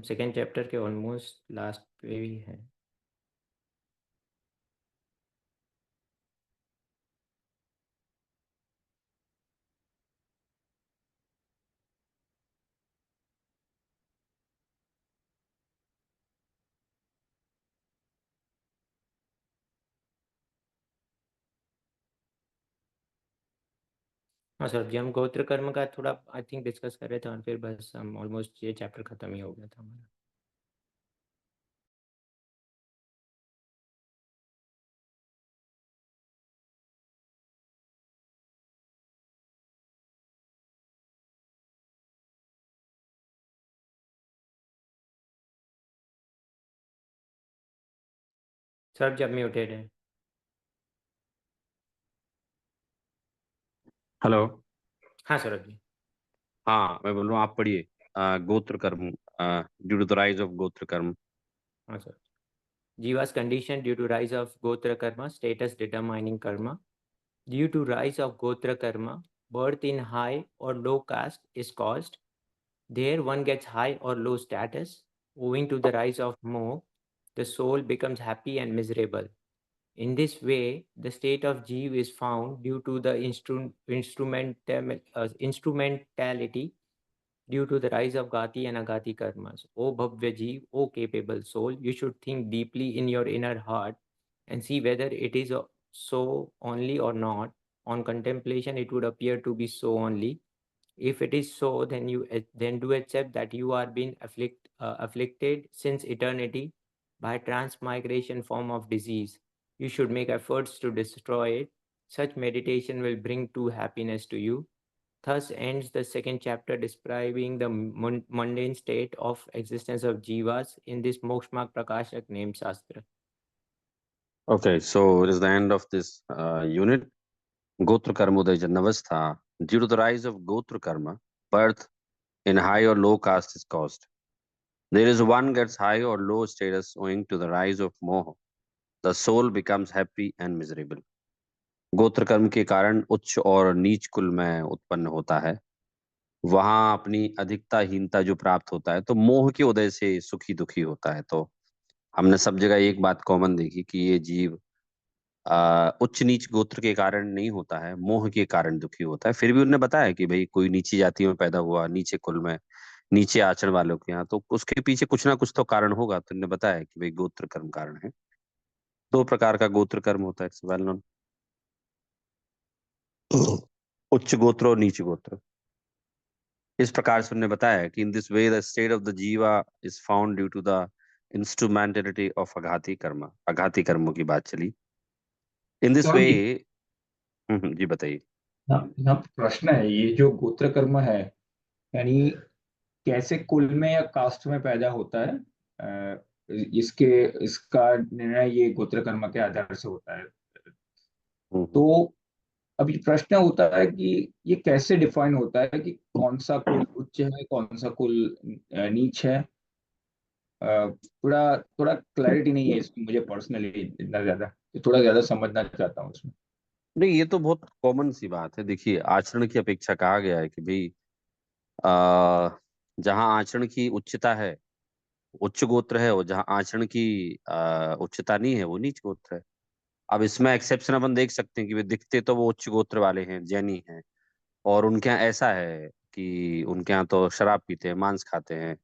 Second chapter के almost last पे भी है। हाँ सर जी, हम गोत्र कर्म का थोड़ा आई थिंक डिस्कस कर रहे थे और फिर बस हम ऑलमोस्ट ये चैप्टर खत्म ही हो गया था हमारा। सर जब म्यूटेड है। हेलो। हाँ सर जी। हाँ, मैं बोल रहा हूँ, आप पढ़िए। गोत्र कर्म, due to the rise of गोत्र कर्म। हाँ sir. Jiva's condition due to rise of Gotra karma, status determining karma. Due to rise of Gotra karma, birth in high or low caste is caused. There one gets high or low status. Owing to the rise of Moh, the soul becomes happy and miserable. In this way, the state of Jeev is found due to the instrumentality due to the rise of Gati and Agati karmas. O Bhavya Jeev, O capable soul, you should think deeply in your inner heart and see whether it is so only or not. On contemplation, it would appear to be so only. If it is so, then then do accept that you are being afflicted since eternity by transmigration form of disease. You should make efforts to destroy it. Such meditation will bring true happiness to you. Thus ends the second chapter describing the mundane state of existence of jivas in this Moksha Prakashak named Shastra. Okay, so it is the end of this unit. Gotra karma uday jannavastha. Due to the rise of Gotra karma, birth in high or low caste is caused. There is one gets high or low status owing to the rise of moha. The soul becomes happy and miserable. गोत्र कर्म के कारण उच्च और नीच कुल में उत्पन्न होता है। वहां अपनी अधिकता हीनता जो प्राप्त होता है तो मोह के उदय से सुखी दुखी होता है। तो हमने सब जगह एक बात कॉमन देखी कि ये जीव उच्च नीच गोत्र के कारण नहीं होता है, मोह के कारण दुखी होता है। फिर भी उन्होंने बताया कि भाई कोई नीची जाति में पैदा हुआ, नीचे कुल में, नीचे आचरण वालों के यहाँ, तो उसके पीछे कुछ ना कुछ तो कारण होगा। तो उन्होंने बताया कि भाई गोत्र कर्म कारण है। दो प्रकार का गोत्र कर्म होता है, इट्स वेल नोन। उच्च गोत्र और नीच गोत्र। इस प्रकार से उन्होंने बताया कि in this way the state of the jiva is found due to the instrumentality of aghati karma. अघाती कर्मों की बात चली। इन दिस वे। स्वामी जी, जी बताइए। यहाँ प्रश्न है, ये जो गोत्र कर्म है, यानी कैसे कुल में या कास्ट में पैदा होता है? इसके इसका निर्णय ये गोत्र कर्म के आधार से होता है। हम्म। तो अभी प्रश्न होता है कि ये कैसे डिफाइन होता है कि कौन सा कुल उच्च है, कौन सा कुल नीच है? थोड़ा थोड़ा क्लैरिटी नहीं है इसमें मुझे पर्सनली इतना ज्यादा, तो थोड़ा ज्यादा समझना चाहता हूँ इसमें। नहीं, ये तो बहुत कॉमन सी बात है। देखिए, आचरण की अपेक्षा कहा गया है कि भाई आ, जहाँ आचरण की उच्चता है, उच्च गोत्र है, और जहाँ आचरण की उच्चता नहीं है, वो नीच गोत्र है। अब इसमें एक्सेप्शन अपन देख सकते हैं कि वे दिखते तो वो उच्च गोत्र वाले हैं, जैनी हैं, और उनके यहाँ ऐसा है कि उनके यहाँ तो शराब पीते हैं, मांस खाते हैं,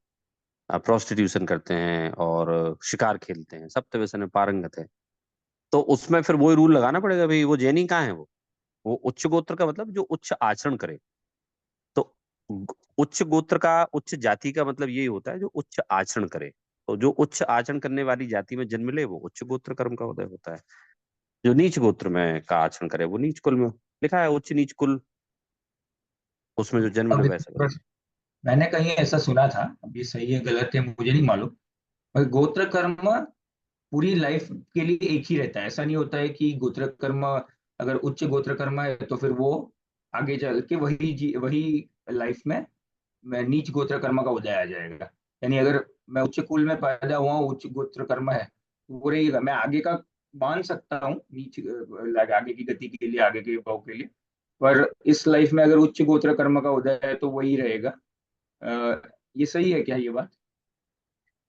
प्रोस्टिट्यूशन करते हैं और शिकार खेलते हैं, सब तो वैसे में पारंगत है। तो उसमें फिर वही रूल लगाना पड़ेगा, भाई वो जैनी कहाँ है? वो उच्च गोत्र का मतलब जो उच्च आचरण करे। तो उच्च गोत्र का, उच्च जाति का मतलब यही होता है जो उच्च आचरण करे। तो जो उच्च आचरण करने वाली जाति में जन्म ले वो उच्च गोत्र कर्म का उदय होता है। जो नीच गोत्र में का आचरण करे वो नीच कुल में। लिखा है उच्च नीच कुल, उसमें जो जन्म ले अब वैसा बने। मैंने कहीं ऐसा सुना था, अब ये सही है गलत है मुझे नहीं मालूम, पर गोत्र कर्म पूरी लाइफ के लिए एक ही रहता है। ऐसा नहीं होता है कि गोत्र कर्म, अगर उच्च गोत्र कर्म है तो फिर वो आगे चल के वही लाइफ में मैं नीच गोत्र कर्म का उदय आ जाएगा। यानी अगर मैं उच्च कुल में पैदा हुआ हूँ, उच्च गोत्र कर्म है, तो वो रहेगा। मैं आगे का मान सकता हूँ नीच आगे की गति के लिए, आगे के भाव के लिए, पर इस लाइफ में अगर उच्च गोत्र कर्म का उदय है तो वही रहेगा। ये सही है क्या ये बात?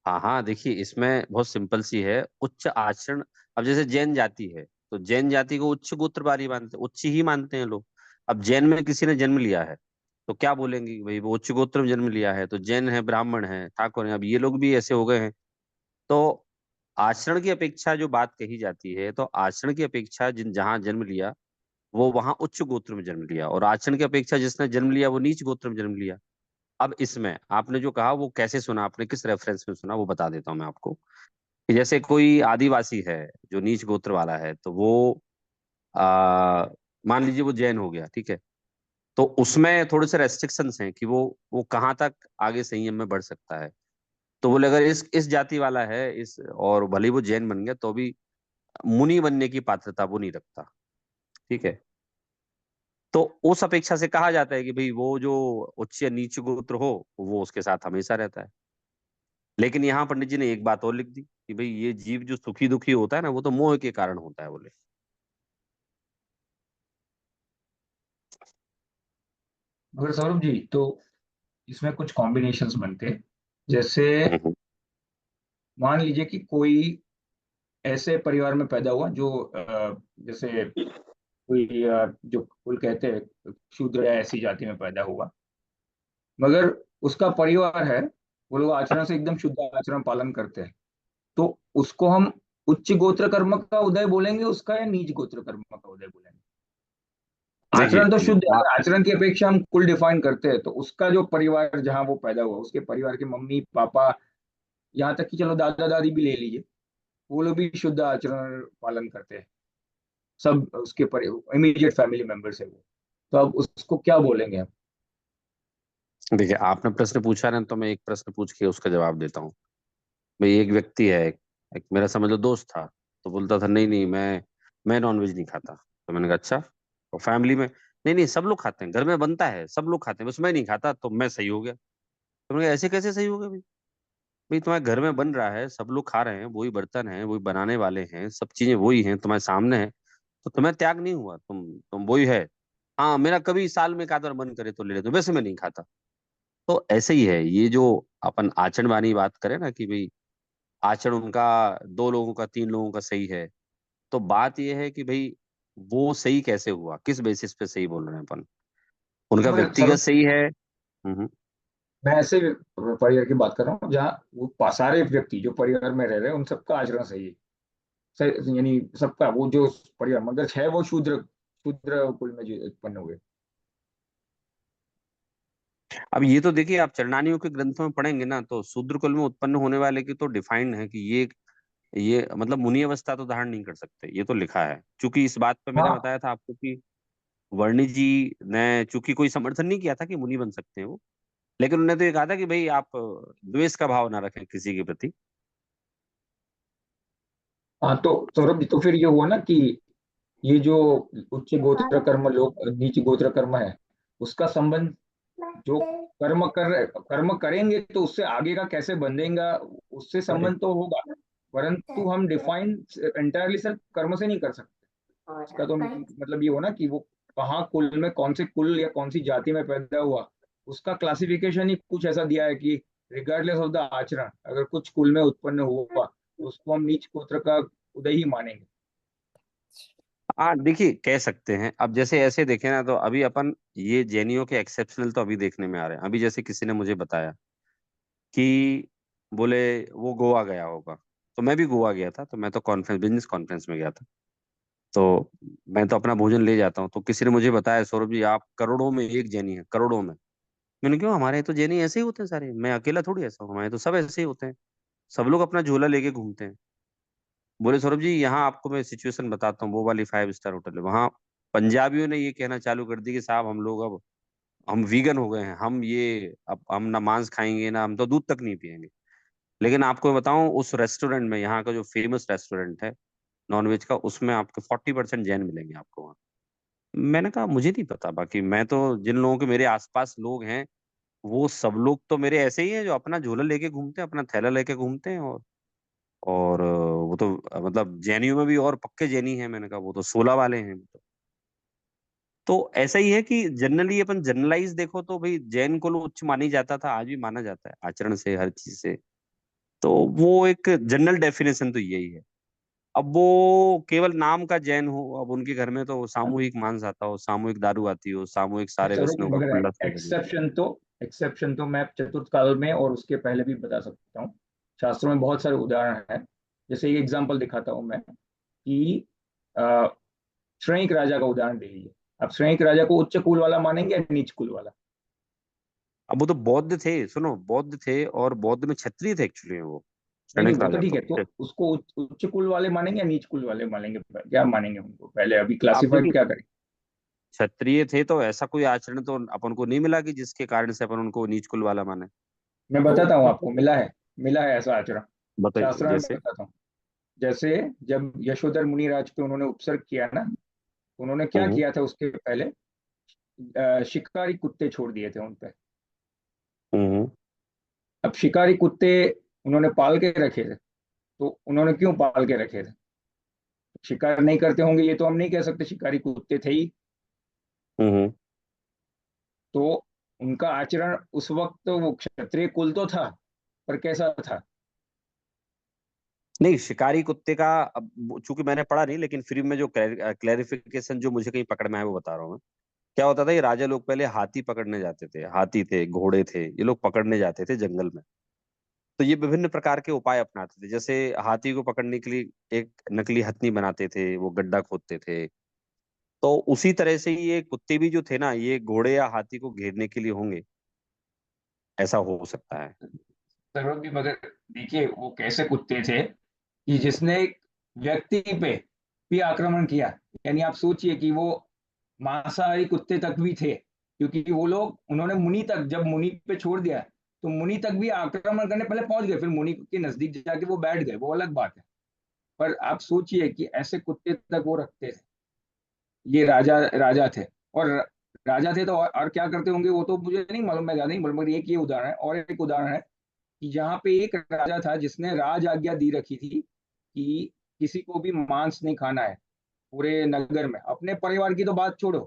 हाँ हाँ, देखिए इसमें बहुत सिंपल सी है, उच्च आचरण। अब जैसे जैन जाति है, तो जैन जाति को उच्च गोत्र वाली मानते, उच्च ही मानते हैं लोग। अब जैन में किसी ने जन्म लिया है, तो क्या बोलेंगे कि भाई वो उच्च गोत्र में जन्म लिया है, तो जैन है, ब्राह्मण है, ठाकुर है, अब ये लोग भी ऐसे हो गए हैं। तो आचरण की अपेक्षा जो बात कही जाती है, तो आचरण की अपेक्षा जिन जहाँ जन्म लिया, वो वहां उच्च गोत्र में जन्म लिया, और आचरण की अपेक्षा जिसने जन्म लिया वो नीच गोत्र में जन्म लिया। अब इसमें आपने जो कहा वो कैसे सुना, आपने किस रेफरेंस में सुना, वो बता देता हूँ मैं आपको। कि जैसे कोई आदिवासी है जो नीच गोत्र वाला है, तो वो आ, मान लीजिए वो जैन हो गया, ठीक है। तो उसमें थोड़े से रेस्ट्रिक्शंस हैं कि वो कहाँ तक आगे संयम में बढ़ सकता है। तो बोले अगर इस जाति वाला है, इस और भले ही वो जैन बन गया, तो भी मुनि बनने की पात्रता वो नहीं रखता, ठीक है। तो उस अपेक्षा से कहा जाता है कि भाई वो जो उच्च या नीच गोत्र हो, वो उसके साथ हमेशा रहता है। लेकिन यहाँ पंडित जी ने एक बात और लिख दी कि भाई ये जीव जो सुखी दुखी होता है ना, वो तो मोह के कारण होता है, बोले। मगर सौरभ जी, तो इसमें कुछ कॉम्बिनेशंस बनते हैं। जैसे हम्म। मान लीजिए कि कोई ऐसे परिवार में पैदा हुआ जो जैसे कोई जो कोई कहते हैं शूद्र या ऐसी जाति में पैदा हुआ, मगर उसका परिवार है, वो लोग आचरण से एकदम शुद्ध आचरण पालन करते हैं, तो उसको हम उच्च गोत्र कर्म का उदय बोलेंगे उसका, या नीच गोत्र कर्म का उदय बोलेंगे? आचरण तो देखिए शुद्ध है, अगर आचरण की अपेक्षा हम कुल डिफाइन करते हैं, तो उसका जो परिवार जहां वो पैदा हुआ, उसके परिवार के मम्मी पापा, यहाँ तक कि चलो दादा दादी भी ले लीजिए, वो लोग भी शुद्ध आचरण पालन करते हैं, सब उसके इमीडिएट फैमिली मेंबर्स है वो, तो अब उसको क्या बोलेंगे हम? देखिए आपने प्रश्न पूछा ना, तो मैं एक प्रश्न पूछ के उसका जवाब देता हूँ। भाई एक व्यक्ति है, एक मेरा समझ लो दोस्त था, तो बोलता था नहीं नहीं मैं नॉनवेज नहीं खाता। तो मैंने कहा अच्छा, तो फैमिली में नहीं नहीं सब लोग खाते हैं, घर में बनता है सब लोग खाते हैं, बस मैं नहीं खाता, तो मैं सही हो गया। तो मैंने कहा ऐसे कैसे सही हो गया भाई? भाई तुम्हारे घर में बन रहा है, सब लोग खा रहे हैं, वही बर्तन है, वही बनाने वाले हैं, सब चीजें वही हैं तुम्हारे सामने है, तो तुम्हें त्याग नहीं हुआ, तुम वही है। हाँ मेरा कभी साल में एक आध बार मन करे तो ले लेते, वैसे मैं नहीं खाता। तो ऐसे ही है ये जो अपन आचरण वाली बात करें ना, कि भाई आचरण उनका दो लोगों का तीन लोगों का सही है, तो बात ये है कि भाई वो सही कैसे हुआ, किस बेसिस पे सही बोल रहे हैं अपन, उनका मगर व्यक्तिगत सर, सही है। मैं ऐसे परिवार की बात कर रहा हूँ जहाँ वो सारे व्यक्ति जो परिवार में रह रहे हैं उन सबका आचरण सही है, सही, यानी सबका वो जो परिवार, मगर है वो शूद्र शूद्र कुल में जो उत्पन्न हुए। अब ये तो देखिए आप चरणानियों के ग्रंथों में पढ़ेंगे ना, तो शूद्र कुल में उत्पन्न होने वाले की तो डिफाइंड है कि ये मतलब मुनि अवस्था तो धारण नहीं कर सकते, ये तो लिखा है। क्योंकि इस बात पे मैंने हाँ, बताया था आपको कि वर्णी जी ने चूंकि कोई समर्थन नहीं किया था कि मुनि बन सकते हैं वो, लेकिन उन्होंने तो ये कहा था कि भाई आप द्वेष का भाव ना रखें किसी के प्रति। हाँ, तो सौरभ जी, तो फिर ये हुआ ना कि ये जो उच्च गोत्र कर्म लोग नीच गोत्र कर्म है, उसका संबंध जो कर्म करेंगे तो उससे आगे का कैसे बंधेगा, उससे संबंध तो होगा, परंतु हम डिफाइन एंटायरली सिर्फ कर्म से नहीं कर सकते। इसका तो मतलब ये हो ना कि वो कहाँ कुल में, कौन से कुल या कौन सी जाति में पैदा हुआ, उसका क्लासिफिकेशन ही कुछ ऐसा दिया है कि रिगार्डलेस ऑफ द आचरण, अगर कुछ कुल में उत्पन्न हुआ तो उसको हम नीच गोत्र का उदय ही मानेंगे। हाँ देखिए कह सकते हैं, अब जैसे ऐसे देखें ना, तो अभी अपन ये जैनियों के एक्सेप्शनल तो अभी देखने में आ रहे हैं। अभी जैसे किसी ने मुझे बताया कि बोले वो गोवा गया होगा, तो मैं भी गोवा गया था, तो मैं तो कॉन्फ्रेंस, बिजनेस कॉन्फ्रेंस में गया था। तो मैं तो अपना भोजन ले जाता हूँ, तो किसी ने मुझे बताया सौरभ जी आप करोड़ों में एक जैनी है, करोड़ों में। मैंने क्यों, हमारे यहाँ तो जैनी ऐसे ही होते हैं सारे, मैं अकेला थोड़ी ऐसा हूँ, हमारे यहाँ तो सब ऐसे ही होते हैं, सब लोग अपना झोला लेके घूमते हैं। बोले सौरभ जी यहाँ आपको मैं सिचुएशन बताता हूँ, वो वाली 5 स्टार होटल है वहाँ, पंजाबियों ने ये कहना चालू कर दी कि साहब हम लोग अब हम वीगन हो गए हैं, हम ये अब हम ना मांस खाएंगे, ना हम तो दूध तक नहीं पियेंगे। लेकिन आपको मैं बताऊं, उस रेस्टोरेंट में, यहाँ का जो फेमस रेस्टोरेंट है नॉनवेज का, उसमें आपके 40% जैन मिलेंगे आपको वहाँ। मैंने कहा मुझे नहीं पता, बाकी मैं तो जिन लोगों के मेरे आसपास लोग हैं, वो सब लोग तो मेरे ऐसे ही हैं जो अपना झोला लेके घूमते हैं, अपना थैला लेके घूमते हैं, और वो तो मतलब जैनियों में भी और पक्के जैनी हैं। मैंने कहा वो तो 16 वाले हैं। तो ऐसा ही है कि जनरली अपन जनरलाइज देखो तो भाई जैन को उच्च मानी जाता था, आज भी माना जाता है आचरण से, हर चीज से। तो वो एक जनरल डेफिनेशन तो यही है। अब वो केवल नाम का जैन हो, अब उनके घर में तो सामूहिक मांस आता हो, सामूहिक दारू आती हो, सामूहिक सारे चलो, व्यसनों का मगर खुल्लस हो जाए। एक्सेप्शन तो मैं चतुर्थ काल में और उसके पहले भी बता सकता हूँ। शास्त्रों में बहुत सारे उदाहरण हैं। जैसे एक एग्जांपल दिखाता हूँ मैं कि अ, श्रेणिक राजा का उदाहरण ले लीजिए। आप श्रेणिक राजा को उच्च कुल वाला मानेंगे या नीच कुल वाला? अब वो तो बौद्ध थे, सुनो, बौद्ध थे, और बौद्ध में क्षत्रिय थे एक्चुअली वो, नहीं नहीं, क्षणिक वो तो राजा ठीक तो। है। तो उसको उच्च कुल वाले मानेंगे या नीच कुल वाले मानेंगे? क्या मानेंगे उनको पहले, अभी आप क्लासिफाई देखिए, क्या करें? क्षत्रिय थे तो ऐसा कोई आचरण तो अपन को नहीं मिला कि जिसके कारण से अपन उनको नीच कुल वाला माने। मैं तो बताता हूँ आपको, उनको मिला है ऐसा आचरण। बताइए शास्त्र में जैसे। बताता हूँ। जैसे जब यशोधर मुनि राज पे उन्होंने उपसर्ग किया ना, उन्होंने क्या हम्म किया था उसके पहले? शिकारी कुत्ते छोड़ दिए थे उन पे। हम्म अब शिकारी कुत्ते उन्होंने पाल के रखे थे। तो उन्होंने क्यों पाल के रखे थे? शिकार नहीं करते होंगे ये तो हम नहीं कह सकते, शिकारी कुत्ते थे ही। हम्म। तो उनका आचरण उस वक्त तो वो क्षत्रिय कुल तो था, पर कैसा था? नहीं, शिकारी कुत्ते का, अब चूंकि मैंने पढ़ा नहीं, लेकिन फिर में जो क्लैरिफिकेशन जो मुझे कहीं पकड़ में आया वो बता रहा हूँ मैं। क्या होता था, ये राजा लोग पहले हाथी पकड़ने जाते थे, हाथी थे, घोड़े थे, ये लोग पकड़ने जाते थे जंगल में। तो ये विभिन्न प्रकार के उपाय अपनाते थे, जैसे हाथी को पकड़ने के लिए एक नकली हथनी बनाते थे, वो गड्ढा खोदते थे। तो उसी तरह से ये कुत्ते भी जो थे ना, ये घोड़े या हाथी को घेरने के लिए होंगे, ऐसा हो सकता है। सर्व भी, मगर देखिए वो कैसे कुत्ते थे कि जिसने एक व्यक्ति पे भी आक्रमण किया। यानी आप सोचिए कि वो मांसाहारी कुत्ते तक भी थे, क्योंकि वो लोग उन्होंने मुनि तक, जब मुनि पे छोड़ दिया तो मुनि तक भी आक्रमण करने पहले पहुंच गए, फिर मुनि के नजदीक जाके वो बैठ गए, वो अलग बात है। पर आप सोचिए कि ऐसे कुत्ते तक वो रखते थे। ये राजा राजा थे। और राजा थे तो और क्या करते होंगे वो तो मुझे नहीं मालूम, मैं ज्यादा नहीं मालूम, मगर एक ये उदाहरण है। और एक उदाहरण है कि जहाँ पे एक राजा था जिसने राज आज्ञा दी रखी थी कि किसी को भी मांस नहीं खाना है पूरे नगर में। अपने परिवार की तो बात छोड़ो,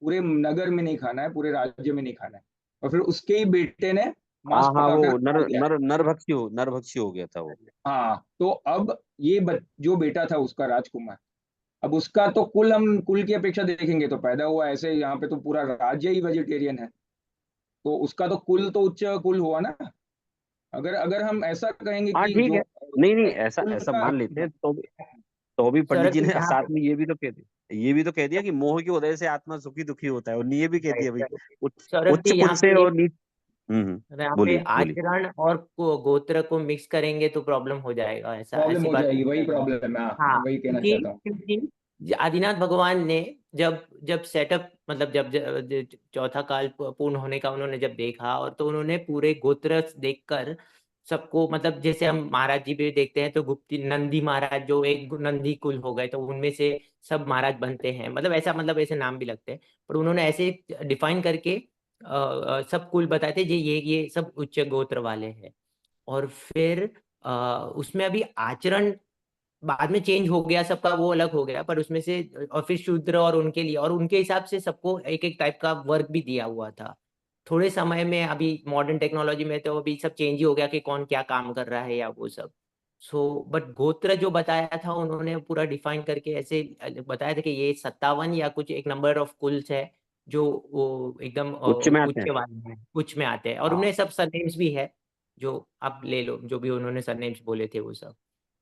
पूरे नगर में नहीं खाना है, पूरे राज्य में नहीं खाना है। और फिर उसके ही बेटे ने हाँ मांस हाँ, पकाकर वो खा दिया। नरभक्षी हो गया था वो। हाँ, तो अब ये जो बेटा था उसका राजकुमार, अब उसका तो कुल, हम कुल की अपेक्षा देखेंगे तो पैदा हुआ ऐसे, यहाँ पे तो पूरा राज्य ही वेजिटेरियन है। तो उसका तो कुल तो उच्च कुल हुआ ना। अगर अगर हम ऐसा कहेंगे हाँ कि ठीक जो है। नहीं नहीं, ऐसा कुल ऐसा का, मान लेते हैं, तो भी पंडित सौरभ जी जी ने यहाँ साथ पे में ये भी तो कह दिया कि मोह की वजह से आत्मा सुखी दुखी होता है, और ये भी कह दिया भाई, उच्च सौरभ उच्च जी कुल यहाँ से पे और नीच। यहाँ पे बोलिए बोलिए। आचरण और गोत्र को मिक्स करेंगे तो प्रॉब्लम हो जाएगा, ऐसा प्रॉब्लम ऐसी हो बात जाएगी, नहीं वही करनी। प्रॉब्लम है। हाँ, हाँ, मैं वही कहना क्योंकि चाहता हूँ। क्योंकि आदिनाथ भगवान ने जब जब सेटअप, मतलब जब चौथा काल पूर्ण होने का उन्होंने जब देखा, और तो उन्होंने पूरे गोत्र देखकर सबको, मतलब जैसे हम महाराज जी भी देखते हैं तो गुप्ती नंदी महाराज जो एक नंदी कुल हो गए, तो उनमें से सब महाराज बनते हैं, मतलब ऐसा, मतलब ऐसे नाम भी लगते हैं। पर उन्होंने ऐसे डिफाइन करके सब कुल बताए थे, ये सब उच्च गोत्र वाले हैं। और फिर उसमें अभी आचरण बाद में चेंज हो गया सबका, वो अलग हो गया, पर उसमें से और फिर शूद्र और उनके लिए और उनके हिसाब से सबको एक एक टाइप का वर्क भी दिया हुआ था। थोड़े समय में अभी मॉडर्न टेक्नोलॉजी में तो अभी सब चेंज ही हो गया कि कौन क्या काम कर रहा है या वो सब। बट गोत्र जो बताया था उन्होंने पूरा डिफाइन करके ऐसे बताया था कि ये 57 या कुछ एक नंबर ऑफ कुल्स है जो वो एकदम उच्च में आते उच्च हैं। वाले हैं, उच्च में आते हैं, और हाँ, उन्हें सब सरनेम्स भी है जो आप ले लो, जो भी उन्होंने सरनेम्स बोले थे वो सब।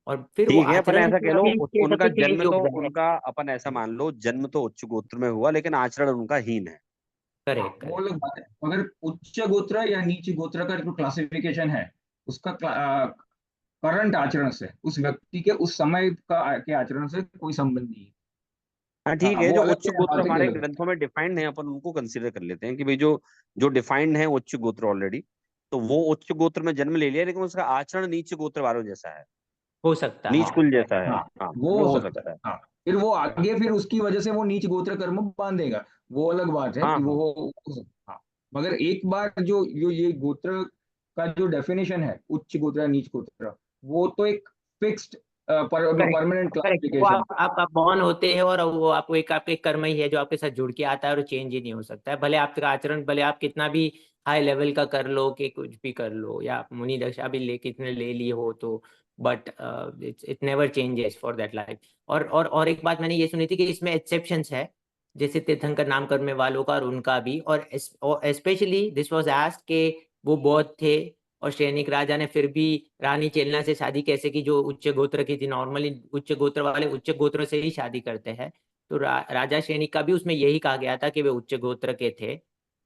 और फिर वो ठीक है, अपन आचरण ऐसा कह लो, अभी के हिसाब उनका से चेंज जन्म हो तो गया है। उनका, अपन ऐसा मान लो, जन्म तो उच्च गोत्र में हुआ, लेकिन आचरण उनका हीन है। हाँ, करेक्ट वो करेक्ट। अलग बात है। मगर उच्च गोत्र या नीच गोत्र का जो क्लासिफिकेशन है, उसका करंट आचरण से, उस व्यक्ति के उस समय का के आचरण से कोई संबंध नहीं है। हाँ ठीक हाँ, है, वो जो अलग उच्च है, गोत्र बात है कि हमारे अलग। ग्रंथों में डिफाइंड है, अपन उनको कंसीडर कर लेते हैं कि भाई जो जो डिफाइंड है उच्च गोत्र ऑलरेडी, तो वो उच्च गोत्र में जन्म ले लिया, लेकिन उसका आचरण नीच गोत्र वालों जैसा है, हो सकता नीच है। कुल जैसा है। हाँ, हाँ, वो वो हो हो सकता है। सकता है। हाँ, फिर वो आगे, फिर उसकी वजह से वो नीच गोत्र कर्म बांधेगा, वो अलग बात है हाँ कि हाँ। हाँ। मगर एक बार जो जो ये गोत्र का जो डेफिनेशन है, उच्च गोत्र या नीच गोत्र, वो तो एक फिक्स्ड करेक्ट परमानेंट करेक्ट। वो क्लासिफिकेशन। आप बॉर्न होते हैं और वो आपको एक आपके कर्म ही है जो आपके साथ जुड़ के आता है और चेंज ही नहीं हो सकता है। भले आपका आचरण भले आप कितना भी हाई लेवल का कर लो कि कुछ भी कर लो या आप मुनि दशा भी कितने ले लिए हो तो but it never changes for that life. और एक बात मैंने ये सुनी थी कि इसमें एक्सेप्शंस है, जैसे तीर्थंकर नाम करने वालों का और उनका भी। और स्पेशली दिस वाज आस्क्ड के वो बौद्ध थे और सैनिक राजा ने फिर भी रानी चेलना से शादी कैसे की जो उच्च गोत्र की थी। नॉर्मली उच्च गोत्र वाले उच्च गोत्र से ही शादी करते हैं। तो राजा सैनिक का भी उसमें यही कहा गया था कि वे उच्च गोत्र के थे,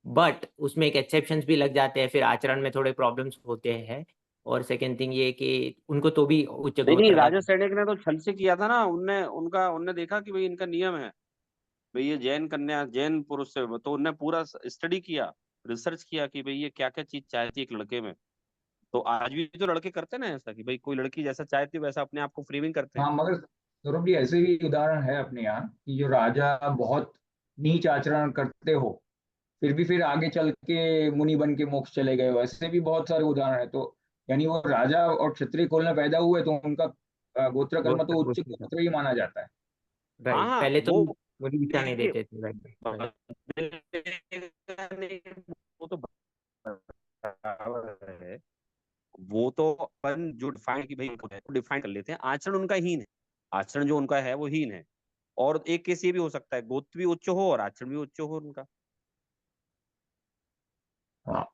बट उसमें एक एक्सेप्शंस भी लग जाते हैं, फिर आचरण में थोड़े प्रॉब्लम्स होते हैं। और सेकेंड थिंग ये कि उनको तो भी उच्च नहीं नहीं, गोत्र का। राजा सैनिक ने तो छल से किया था ना, उनने देखा कि भाई इनका नियम है, भाई ये जैन कन्या जैन पुरुष से, तो उनने पूरा स्टडी किया, रिसर्च किया कि भाई ये क्या क्या चीज चाहती है एक लड़के में। तो आज भी तो लड़के करते हैं ना ऐसा कि भाई कोई लड़की जैसा चाहती है वैसा अपने आप को फ्रेमिंग करते हैं। हाँ, मगर सौरभ जी ऐसे भी उदाहरण है अपने यहाँ कि जो राजा बहुत नीच आचरण करते हो फिर आगे चल के मुनि बन के मोक्ष चले गए हो, ऐसे भी बहुत सारे उदाहरण है। तो यानी वो राजा और क्षत्रिय कुल में पैदा हुए तो उनका गोत्र कर्म तो उच्च गोत्र था। गोत्र ही माना जाता है। हाँ राइट, हाँ, पहले तो वो मुझे दिशा नहीं देखिए देते थे। राइट। वो तो बराबर है। वो तो अपन जो डिफाइन की भाई डिफाइन कर लेते हैं, आचरण उनका हीन है, आचरण जो उनका है वो हीन है। और एक केस ये भी हो सकता है गोत्र भी उच्च हो और आचरण भी उच्च हो उनका। हाँ,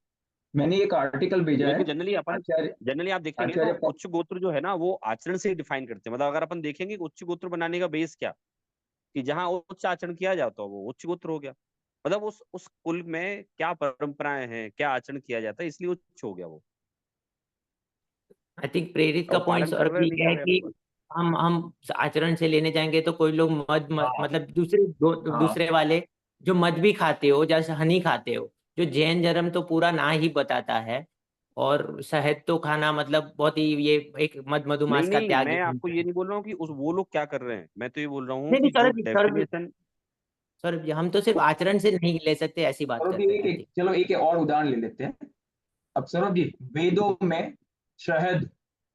मैंने एक आर्टिकल भेजा है। क्योंकि आचार्य जनरली आप देखेंगे तो आचार्य प- उच्च गोत्र जो है ना वो आचरण से डिफाइन करते हैं। मतलब अगर अपन देखेंगे कि उच्च गोत्र बनाने का बेस क्या, कि जहाँ उच्च आचरण किया जाता है वो उच्च गोत्र हो गया। मतलब उस कुल में क्या परंपराएं हैं, क्या आचरण किया जाता है, इसलिए उच्च हो गया वो। आई थिंक प्रेरित और का वो पॉइंट पालन कर सौरभ रहे जी नहीं क्या कर है रहे कि अपनी बात। हम आचरण से लेने जाएंगे तो कोई लोग हाँ मतलब दूसरे हाँ, दूसरे वाले जो मद भी खाते हो जैसे हनी खाते हो, जो जैन धर्म तो पूरा ना ही बताता है। और शहद तो खाना मतलब बहुत ही ये एक नहीं मधुमास का नहीं, त्याग ही मैं आपको बनता ये है। नहीं बोल रहा हूँ कि उस वो लोग क्या कर रहे हैं, मैं तो ये बोल रहा हूँ नहीं नहीं कि जो सौरभ जी, डेफिनेशन। सौरभ जी हम तो सिर्फ आचरण से नहीं ले सकते ऐसी बात सौरभ कर जी रहे हैं। चलो एक और उदाहरण ले लेते हैं। अब सौरभ जी, वेदों में शहद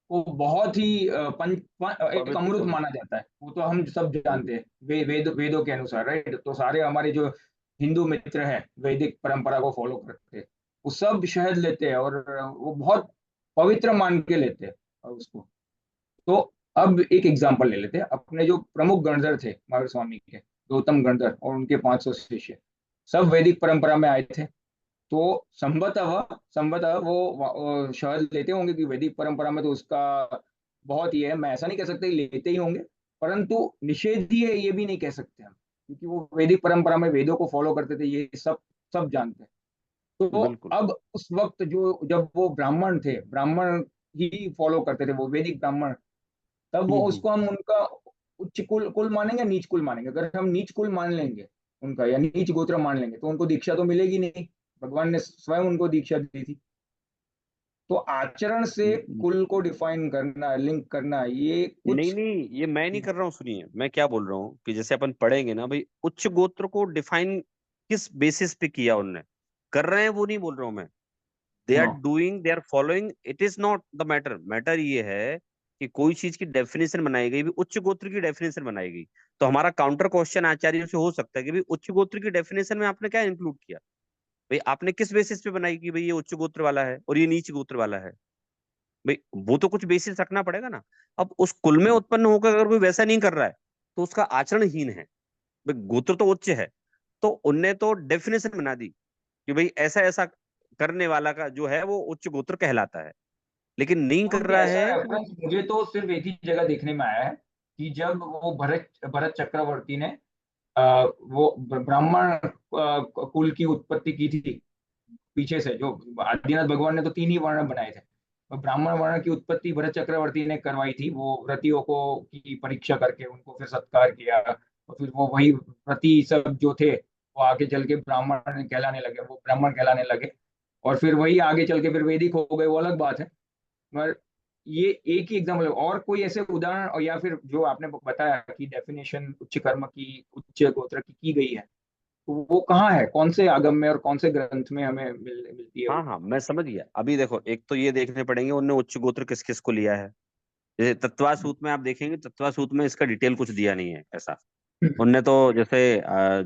को बहुत ही एक पवित्र अमृत पवित्र। माना जाता है, वो तो हम सब जानते हैं। वेदों के अनुसार, राइट? तो सारे हमारे जो हिंदू मित्र हैं वैदिक परंपरा को फॉलो करते हैं, वो सब शहद लेते हैं और वो बहुत पवित्र मान के लेते हैं उसको। तो अब एक एग्जांपल ले लेते हैं, अपने जो प्रमुख गणधर थे महावीर स्वामी के, गौतम गणधर और उनके 500 शिष्य, सब वैदिक परंपरा में आए थे। तो संभवतः वो शहद लेते होंगे कि वैदिक परंपरा में तो उसका बहुत ही है, मैं ऐसा नहीं कह सकता कि लेते ही होंगे, परंतु निषेधीय ये भी नहीं कह सकते हम, क्योंकि वो वैदिक परंपरा में वेदों को फॉलो करते थे, ये सब सब जानते हैं। तो बिल्कुल। अब उस वक्त जो जब वो ब्राह्मण थे, ब्राह्मण ही फॉलो करते थे, वो वैदिक ब्राह्मण, तब वो हम्म। उसको हम उनका उच्च कुल मानेंगे, नीच कुल मानेंगे? अगर हम नीच कुल मान लेंगे उनका, या नीच गोत्र मान लेंगे, तो उनको दीक्षा तो मिलेगी नहीं, भगवान ने स्वयं उनको दीक्षा दी थी। तो आचरण से कुल को डिफाइन करना, लिंक करना, ये नहीं कुछ। नहीं, ये मैं नहीं कर रहा हूँ, सुनिए मैं क्या बोल रहा हूँ कि जैसे अपन पढ़ेंगे ना भाई उच्च गोत्र को डिफाइन किस बेसिस पे किया उनने, कर रहे हैं वो नहीं बोल रहा हूँ मैं। दे आर हाँ doing, they are following, it is not the matter. Matter ये है कि कोई चीज की डेफिनेशन बनाई गई भी उच्च गोत्र की डेफिनेशन बनाई गई। तो हमारा काउंटर क्वेश्चन आचार्यों से हो सकता है कि भाई उच्च गोत्र की डेफिनेशन में आपने क्या इंक्लूड किया, भाई आपने किस बेसिस पे बनाई कि भाई ये उच्च गोत्र वाला है और ये नीच गोत्र वाला है। भाई वो तो कुछ बेसिस रखना पड़ेगा ना। अब उस कुल में उत्पन्न होकर अगर कोई वैसा नहीं कर रहा है तो उसका आचरणहीन है। भाई गोत्र तो उच्च है, तो उनने तो डेफिनेशन बना दी कि भाई ऐसा ऐसा करने वाला का जो है वो उच्च गोत्र कहलाता है, लेकिन नहीं कर और भी रहा ऐसा है कि भाई। रेफरेंस मुझे तो सिर्फ एक ही जगह देखने में आया है कि जब वो भरत भरत चक्रवर्ती ने वो ब्राह्मण कुल की उत्पत्ति की थी, पीछे से जो आदिनाथ भगवान ने तो 3 ही वर्ण बनाए थे, और ब्राह्मण वर्ण की उत्पत्ति भरत चक्रवर्ती ने करवाई थी, वो व्रतियों को की परीक्षा करके उनको फिर सत्कार किया, और फिर वो वही व्रती सब जो थे वो आगे चल के ब्राह्मण कहलाने लगे, वो ब्राह्मण कहलाने लगे, और फिर वही आगे चल के फिर वैदिक हो गए, वो अलग बात है। मगर ये एक ही एग्जाम्पल है, और कोई ऐसे उदाहरण, और या फिर जो आपने बताया कि डेफिनेशन उच्च कर्म की, उच्च गोत्र की गई है, तो वो कहाँ है, कौन से आगम में और कौन से ग्रंथ में हमें मिलती है हाँ वो? हाँ, मैं समझ गया। अभी देखो एक तो ये देखने पड़ेंगे उनने उच्च गोत्र किस किस को लिया है। जैसे तत्वासूत में आप देखेंगे, तत्वासूत में इसका डिटेल कुछ दिया नहीं है ऐसा। उनने तो जैसे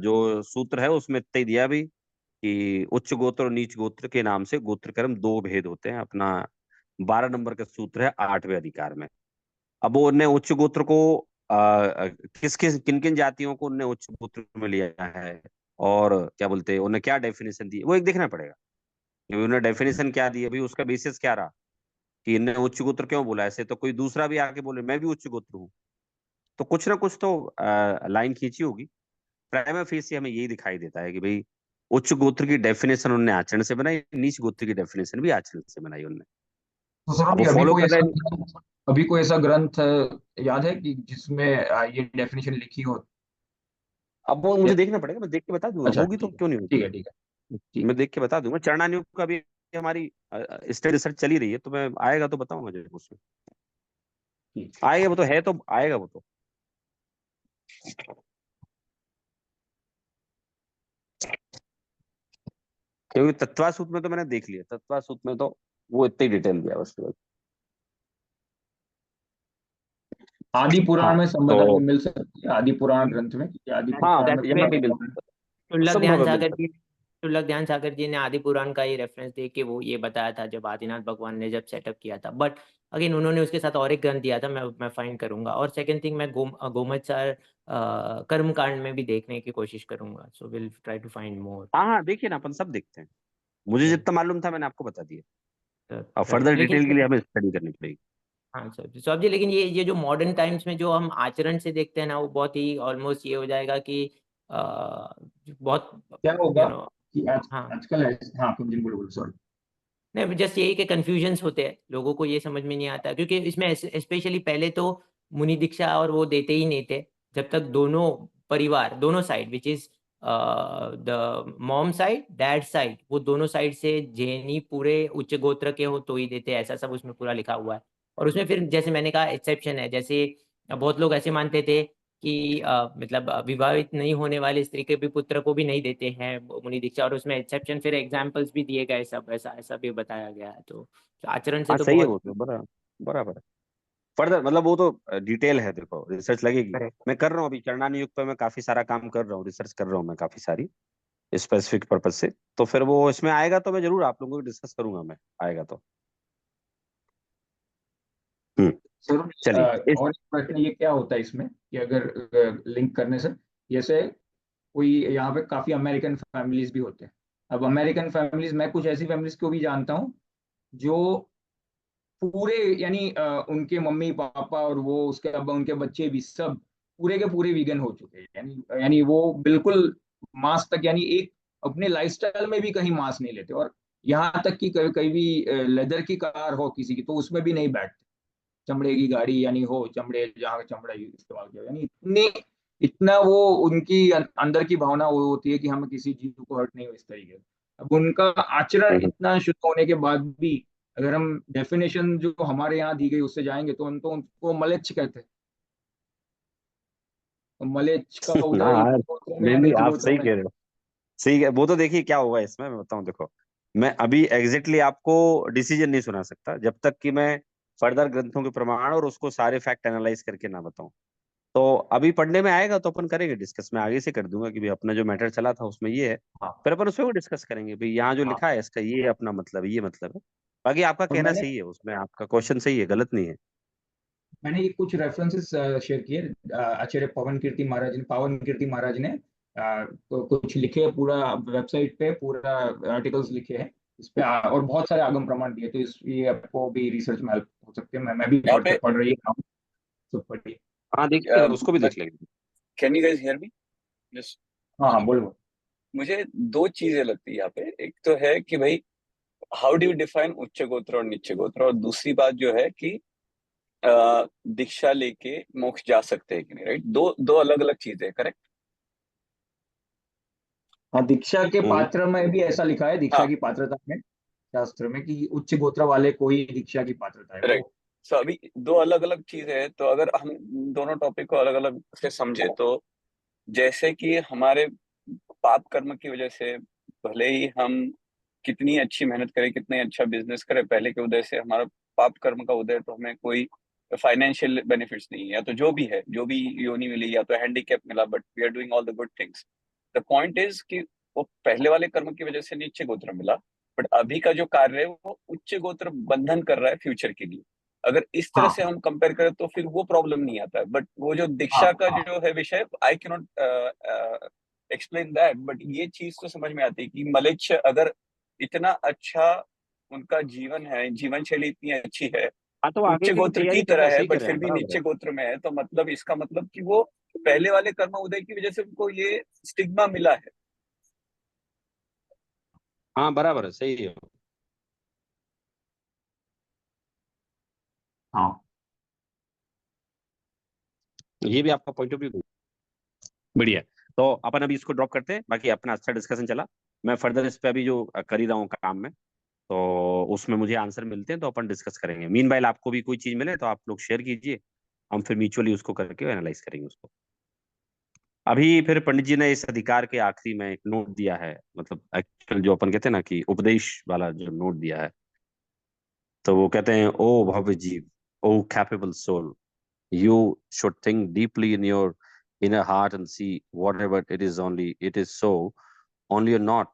जो सूत्र है उसमें इतना ही दिया भी कि उच्च गोत्र और नीच गोत्र के नाम से गोत्र कर्म दो भेद होते हैं अपना। 12 नंबर का सूत्र है 8वें अधिकार में। अब वो उनने उच्च गोत्र को किस किस किन किन जातियों को उनने उच्च गोत्र में लिया है, और क्या बोलते हैं उन्हें क्या डेफिनेशन दी, वो एक देखना पड़ेगा कि उन्होंने डेफिनेशन क्या दी है, भाई उसका बेसिस क्या रहा कि इन्हें उच्च गोत्र क्यों बोला। ऐसे तो कोई दूसरा भी आके बोले मैं भी उच्च गोत्र हूँ, तो कुछ ना कुछ तो लाइन खींची होगी। प्राइमा फेसी हमें यही दिखाई देता है कि भाई उच्च गोत्र की डेफिनेशन उनने आचरण से बनाई, नीच गोत्र की डेफिनेशन भी आचरण से बनाई उनने। तो सर अब वो अभी फॉलो कर रहे हैं। अभी कोई ऐसा ग्रंथ याद है कि जिसमें ये डेफिनेशन लिखी हो? अब वो मुझे देखना पड़ेगा, मैं देख के बता दूंगा, अच्छा होगी तो ठीक है, क्यों नहीं ठीक होगी। है, ठीक है, ठीक। मैं देख के बता दूंगा। चरणानुग का भी हमारी स्टडी रिसर्च चली रही है, तो मैं आएगा तो बताऊंगा जरूर उसमें। ठीक। आएगा वो तो, है तो आएगा वो तो। क्योंकि तत्वासूत में तो मैंने देख लिया, तत्वासूत में तो वो इतना ही डिटेल दिया उसके बाद। आदि पुराण हाँ में तो संबंध मिल सकती है, आदि पुराण ग्रंथ में, क्योंकि आदि हाँ, पुराण में यहाँ में भी मिल पूरा। सकता है, शुल्लक ध्यान संभव है, मिल सागर सकता जी शुल्लक ध्यान सागर जी ने आदि पुराण का ही रेफरेंस दे के वो ये बताया था जब आदिनाथ भगवान ने जब सेटअप किया था। बट अगेन उन्होंने उसके साथ और एक ग्रंथ दिया था, मैं फाइंड करूंगा। और सेकंड थिंग, मैं गोमचार कर्म कांड में भी देखने की कोशिश करूंगा। So will try to find more. है। हाँ हाँ, देखिए ना, अपन सब देखते हैं। मुझे जितना मालूम था मैंने आपको बता दिया। अब फर्दर लेकिन डिटेल के लिए हमें स्टडी करनी पड़ेगी। हाँ सर, सर जी, लेकिन ये जो मॉडर्न टाइम्स में जो हम आचरण से देखते हैं ना, वो बहुत ही ऑलमोस्ट ये हो जाएगा कि बहुत क्या होगा यू नो कि हाँ, आजकल हाँ, कुछ दिन बोलो, सॉरी। नहीं जस्ट यही कि कंफ्यूजन्स होते हैं, लोगों को ये समझ में नहीं आता क्योंकि इसमें स्पेशली पहले तो मुनि दीक्षा और वो देते ही नहीं थे जब तक दोनों परिवार, दोनों side which is the mom side dad side, वो दोनों साइड से जैनी पूरे उच्च गोत्र के हो तो ही देते, ऐसा सब उसमें पूरा लिखा हुआ है। और उसमें फिर जैसे मैंने कहा एक्सेप्शन है, जैसे बहुत लोग ऐसे मानते थे कि मतलब विवाहित नहीं होने वाली स्त्री के भी पुत्र को भी नहीं देते हैं मुनि दीक्षा, और उसमें एक्सेप्शन फिर एग्जाम्पल्स भी दिए गए, सब ऐसा ऐसा भी बताया गया है। तो आचरण से हाँ तो सही है, बहुत वो तो बराबर बराबर है। फर्दर मतलब वो तो डिटेल है, देखो रिसर्च लगेगी। करेक्ट। मैं कर रहा हूँ अभी चरणानुयुग पे, मैं काफी सारा काम कर रहा हूँ, रिसर्च कर रहा हूँ मैं काफी सारी स्पेसिफिक पर्पज से। तो फिर वो इसमें आएगा तो मैं जरूर आप लोगों को डिस्कस करूंगा, मैं आएगा तो। हम्म। सर चलिए इस और एक प्रश्न ये क्या होता है इसमें कि अगर लिंक करने से, जैसे कोई यहाँ पे काफी अमेरिकन फैमिलीज भी होते हैं। अब अमेरिकन फैमिलीज, मैं कुछ ऐसी फैमिलीज को भी जानता हूँ जो पूरे, यानी उनके मम्मी पापा और वो उसके अब्बा, उनके बच्चे भी सब पूरे के पूरे वीगन हो चुके हैं। यानी वो बिल्कुल मांस तक, यानी एक अपने लाइफस्टाइल में भी कहीं मांस नहीं लेते। और यहाँ तक कि कहीं कहीं भी लेदर की कार हो किसी की तो उसमें भी नहीं बैठते। चमड़े की गाड़ी यानी हो, चमड़े जहाँ चमड़ा इस्तेमाल किया, यानी इतनी इतना वो उनकी अंदर की भावना वो होती है कि हमें किसी जीव को हर्ट नहीं हो, इस तरीके से। अब उनका आचरण हम्म, इतना शुद्ध होने के बाद भी अगर हम डेफिनेशन जो हमारे यहाँ दी गई उससे जाएंगे तो उनको मलेच्छ कहते हैं। तो मलेच्छ का उदय हाँ उच्च गोत्र में नहीं या नहीं, नीच आप गोत्र सही में। कह रहे हो। सही है, वो तो देखिए क्या होगा इसमें मैं बताऊं, देखो मैं अभी एग्जैक्टली आपको डिसीजन नहीं सुना सकता जब तक कि मैं फर्दर ग्रंथों के प्रमाण और उसको सारे फैक्ट एनालाइज करके ना बताऊं। तो अभी पढ़ने में आएगा तो अपन करेंगे डिस्कस, मैं आगे से कर दूंगा कि भाई अपना जो मैटर चला था उसमें ये है। हाँ, फिर अपन उसमें भी डिस्कस करेंगे भाई यहाँ जो हाँ। लिखा है इसका ये अपना मतलब है, ये मतलब है। बाकी आपका और कहना मैंने सही है, उसमें आपका क्वेश्चन सही है, गलत नहीं है। मैंने ये कुछ रेफरेंसेस शेयर किए। आचार्य पावन कीर्ति महाराज ने कुछ लिखे, पूरा वेबसाइट पे पूरा आर्टिकल्स लिखे हैं इस पे, और बहुत सारे आगम प्रमाण दिए। तो ये आपको भी रिसर्च में हेल्प हो सकते हैं। मैं भी यहाँ पे पढ़ रही हूँ, तो पढ़िए। हाँ देखिए उसको भी देख लेंगे। Can you guys hear me? Just हाँ, हाँ, बोलो। मुझे दो चीजें लगती है यहाँ पे। एक तो है कि भाई हाउ डू यू डिफाइन उच्च गोत्र और नीच गोत्र, और दूसरी बात जो है कि दीक्षा लेके मोक्ष जा सकते हैं कि नहीं, राइट? दो दो अलग अलग चीजें, करेक्ट? हाँ, दीक्षा के हम्म। पात्र में भी ऐसा लिखा है, दीक्षा हाँ, की पात्रता में शास्त्र में, कि उच्च गोत्र वाले को ही दीक्षा की पात्रता है राइट। वो। सो अभी दो अलग अलग चीजें हैं, तो अगर हम दोनों टॉपिक को अलग अलग से समझे तो जैसे कि हमारे पाप कर्म की वजह से भले ही हम कितनी अच्छी मेहनत करें, कितने अच्छा बिजनेस करें, पहले के उदय से हमारा पाप कर्म का उदय तो हमें कोई फाइनेंशियल बेनिफिट्स नहीं है, या तो जो भी है, जो भी योनि मिली, या तो हैंडीकैप मिला, but we are doing all the good things. The point is कि वो पहले वाले कर्म की वजह से नीचे गोत्र मिला, बट अभी का जो कार्य है वो उच्च गोत्र बंधन कर रहा है फ्यूचर के लिए। अगर इस तरह हाँ से हम कंपेयर करें तो फिर वो प्रॉब्लम नहीं आता है। बट वो जो हाँ दीक्षा का हाँ जो है विषय, I can not explain that, but ये चीज तो समझ में आती है कि मलेच्छ अगर इतना अच्छा उनका जीवन है, जीवन शैली इतनी अच्छी है, हाँ, तो उच्च आगे के लिए गोत्र की तैयारी कर रहे हैं, तरह है, सही बट कर रहे फिर हैं, भी बराबर है। नीचे गोत्र में है, तो मतलब इसका मतलब कि वो पहले वाले कर्म उदय की वजह से उनको ये स्टिग्मा मिला है। हाँ, बराबर है, सही है। हाँ ये भी आपका पॉइंट ऑफ व्यू बढ़िया है। तो अपन अभी इसको ड्रॉप करते हैं, बाकी अपना अच्छा डिस्कशन चला। मैं फर्दर इस पे अभी जो कर ही रहा हूँ काम में, तो उसमें मुझे आंसर मिलते हैं तो अपन डिस्कस करेंगे। मीनवाइल आपको भी कोई चीज मिले तो आप लोग शेयर कीजिए, हम फिर म्यूचुअली उसको करके एनालाइज करेंगे उसको। अभी फिर पंडित जी ने इस अधिकार के आखिरी में एक नोट दिया है, मतलब एक्चुअल जो अपन कहते हैं ना कि उपदेश वाला जो नोट दिया है, तो वो कहते हैं, ओ भव्य जीव, O capable soul, you should think deeply in your inner heart and see whatever it is, only it is so, only or not.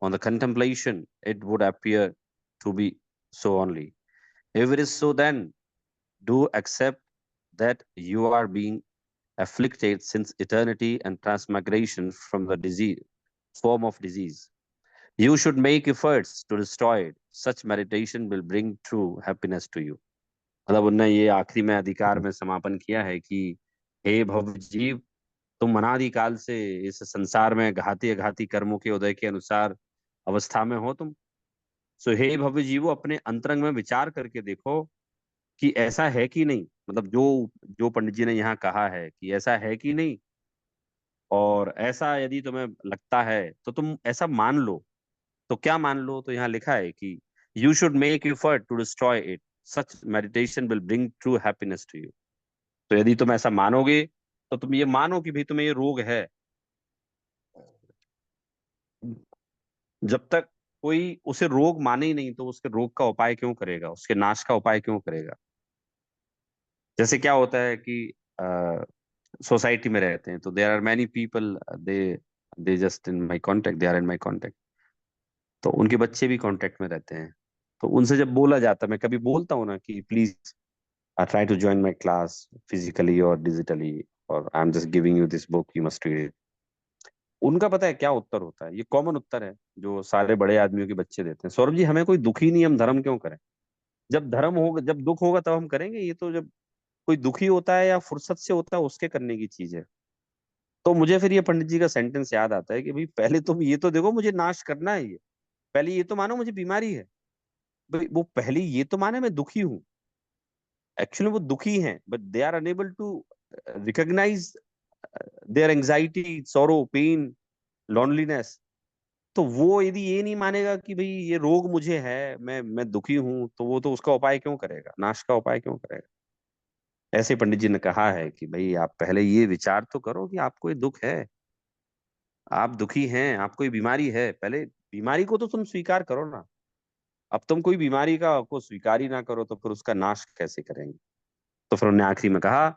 On the contemplation, it would appear to be so only. If it is so, then do accept that you are being afflicted since eternity and transmigration from the disease form of disease. You should make efforts to destroy it. Such meditation will bring true happiness to you. मतलब उनने ये आखिरी में अधिकार में समापन किया है कि हे भव जीव, तुम अनादि काल से इस संसार में घाती अघाती कर्मों के उदय के अनुसार अवस्था में हो तुम। सो हे भव्य जीवो, अपने अंतरंग में विचार करके देखो कि ऐसा है कि नहीं, मतलब जो जो पंडित जी ने यहाँ कहा है कि ऐसा है कि नहीं, और ऐसा यदि तुम्हें लगता है तो तुम ऐसा मान लो। तो क्या मान लो? तो यहाँ लिखा है कि you should make effort to destroy it, such meditation will bring true happiness to you. तो यदि तुम ऐसा मानोगे तो तुम ये मानो कि भाई तुम्हें ये रोग है। जब तक कोई उसे रोग माने ही नहीं तो उसके रोग का उपाय क्यों करेगा, उसके नाश का उपाय क्यों करेगा? जैसे क्या होता है कि सोसाइटी में रहते हैं तो there are many people, they they just in my contact, they are in my contact, तो उनके बच्चे भी कांटेक्ट में रहते हैं। तो उनसे जब बोला जाता है, मैं कभी बोलता हूँ ना कि please try to join my class physically और डिजिटली, और I am just giving you this book, you must read it. उनका पता है क्या उत्तर होता है? ये कॉमन उत्तर है जो सारे बड़े आदमियों के बच्चे देते हैं, सौरभ जी, हमें कोई दुख ही नहीं, हम धर्म क्यों करें? जब धर्म होगा, जब दुख होगा तब हम करेंगे। ये तो जब कोई दुखी होता है या फुर्सत से होता है उसके करने की चीज है। तो मुझे फिर ये पंडित जी का सेंटेंस याद आता है कि भाई पहले तुम ये तो देखो, मुझे नाश करना है ये, पहले ये तो मानो मुझे बीमारी है। भाई वो पहले ये तो माने मैं दुखी हूँ। एक्चुअली वो दुखी हैं but they are enable to recognise their anxiety, sorrow, pain, loneliness. तो वो यदि ये नहीं मानेगा कि भाई ये रोग मुझे है, मैं दुखी हूं, तो वो तो उसका उपाय क्यों करेगा, नाश का उपाय क्यों करेगा? ऐसे पंडित जी ने कहा है कि भाई आप पहले ये विचार तो करो कि आपको ये दुख है, आप दुखी हैं, आपको ये बीमारी है। पहले बीमारी को तो तुम स्वीकार करो ना। अब तुम कोई बीमारी का को स्वीकार ही ना करो तो फिर उसका नाश कैसे करेंगे? तो फिर उन्होंने आखिरी में कहा,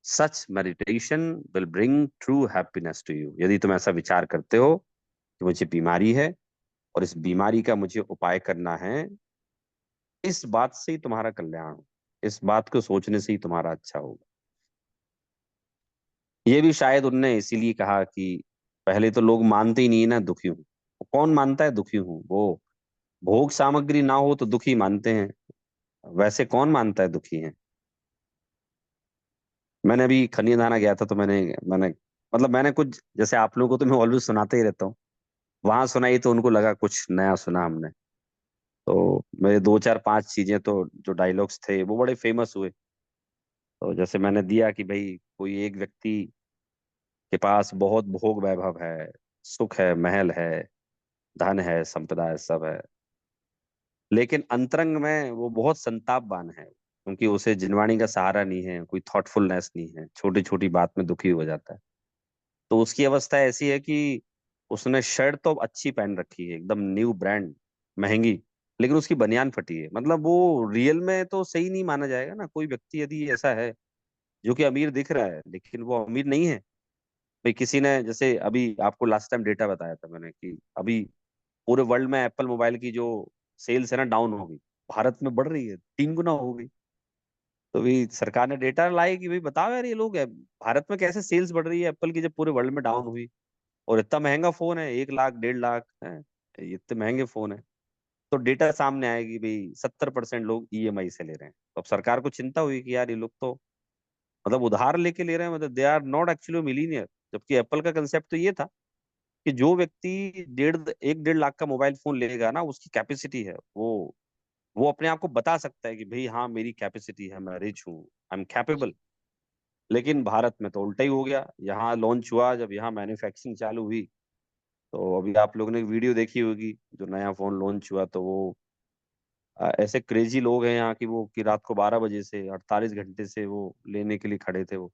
such meditation will bring true happiness to you. यदि तुम ऐसा विचार करते हो कि मुझे बीमारी है और इस बीमारी का मुझे उपाय करना है, इस बात से ही तुम्हारा कल्याण हो, इस बात को सोचने से ही तुम्हारा अच्छा होगा। ये भी शायद उनने इसीलिए कहा कि पहले तो लोग मानते ही नहीं है ना दुखी हूं। कौन मानता है दुखी हूं? वो भोग सामग्री ना हो तो दुखी मानते हैं, वैसे कौन मानता है दुखी है? मैंने अभी खनियादाना गया था तो मैंने मैंने मतलब मैंने कुछ, जैसे आप लोगों को तो मैं ऑलवेज सुनाते ही रहता हूँ, वहां सुनाई तो उनको लगा कुछ नया सुना हमने। तो मेरे दो चार पांच चीजें तो जो डायलॉग्स थे वो बड़े फेमस हुए। तो जैसे मैंने दिया कि भाई कोई एक व्यक्ति के पास बहुत भोग वैभव है, सुख है, महल है, धन है, संपदा है, सब है, लेकिन अंतरंग में वो बहुत संतापवान है, क्योंकि उसे जिनवाणी का सहारा नहीं है, कोई थॉटफुलनेस नहीं है, छोटी छोटी बात में दुखी हो जाता है। तो उसकी अवस्था ऐसी है कि उसने शर्ट तो अच्छी पहन रखी है, एकदम न्यू ब्रांड, महंगी, लेकिन उसकी बनियान फटी है, मतलब वो रियल में तो सही नहीं माना जाएगा ना। कोई व्यक्ति यदि ऐसा है जो कि अमीर दिख रहा है लेकिन वो अमीर नहीं है। भाई किसी ने, जैसे अभी आपको लास्ट टाइम डेटा बताया था मैंने कि अभी पूरे वर्ल्ड में एप्पल मोबाइल की जो सेल्स है ना डाउन हो गई, भारत में बढ़ रही है, 3 गुना हो गई। तो भी सरकार ने डेटा लाई कि भाई बताओ यार, ये लोग है भारत में कैसे सेल्स बढ़ रही है एप्पल की जब पूरे वर्ल्ड में डाउन हुई। और इतना महंगा फोन है, 1 लाख 1.5 लाख है, ये इतने महंगे फोन है। तो डेटा सामने आएगी भाई 70% लोग ईएमआई से ले रहे हैं। तो अब सरकार को चिंता हुई कि यार ये लोग तो मतलब उधार लेके ले रहे हैं, मतलब they are not actually millionaire. जबकि एप्पल का कंसेप्ट तो ये था कि जो व्यक्ति 1.5 लाख का मोबाइल फोन लेगा ना, उसकी कैपेसिटी है, वो अपने आप को बता सकता है कि भाई हाँ मेरी कैपेसिटी है, मैं रिच हूँ, आई एम कैपेबल। लेकिन भारत में तो उल्टा ही हो गया। यहाँ लॉन्च हुआ, जब यहाँ मैन्युफैक्चरिंग चालू हुई, तो अभी आप लोगों ने वीडियो देखी होगी, जो नया फोन लॉन्च हुआ तो वो ऐसे क्रेजी लोग हैं यहाँ की, वो कि रात को 12 बजे से 48 घंटे से वो लेने के लिए खड़े थे वो।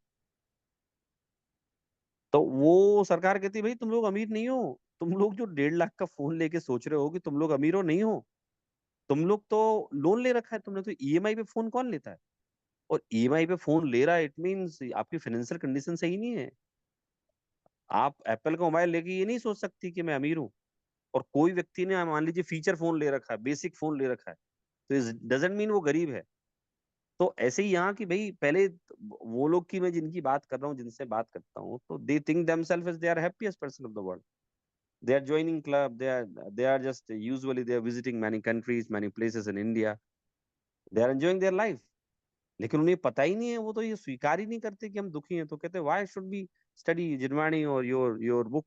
तो वो सरकार कहती है भाई तुम लोग अमीर नहीं हो, तुम लोग जो 1.5 लाख का फोन लेके सोच रहे हो कि तुम लोग अमीर हो, नहीं हो। तुम लोग तो लोन ले रखा है तुमने, तो ईएमआई पे फोन कौन लेता है? और ईएमआई पे फोन ले रहा है, इट मीन्स आपकी फाइनेंशियल कंडीशन सही नहीं है। आप एप्पल का मोबाइल लेके ये नहीं सोच सकती कि मैं अमीर हूँ। और कोई व्यक्ति ने मान लीजिए फीचर फोन ले रखा है, बेसिक फोन ले रखा है, तो डजेंट मीन वो गरीब है। तो ऐसे ही यहाँ की भाई पहले वो लोग की मैं जिनकी बात कर रहा हूँ, जिनसे बात करता हूँ, तो they think themselves as they are happiest person of the world. They are joining club. They are just usually they are visiting many countries, many places in India. They are enjoying their life. लेकिन उन्हें पता ही नहीं है, वो तो ये स्वीकार ही नहीं करते कि हम दुखी हैं। तो कहते व्हाई शुड बी स्टडी जिनवाणी और योर बुक।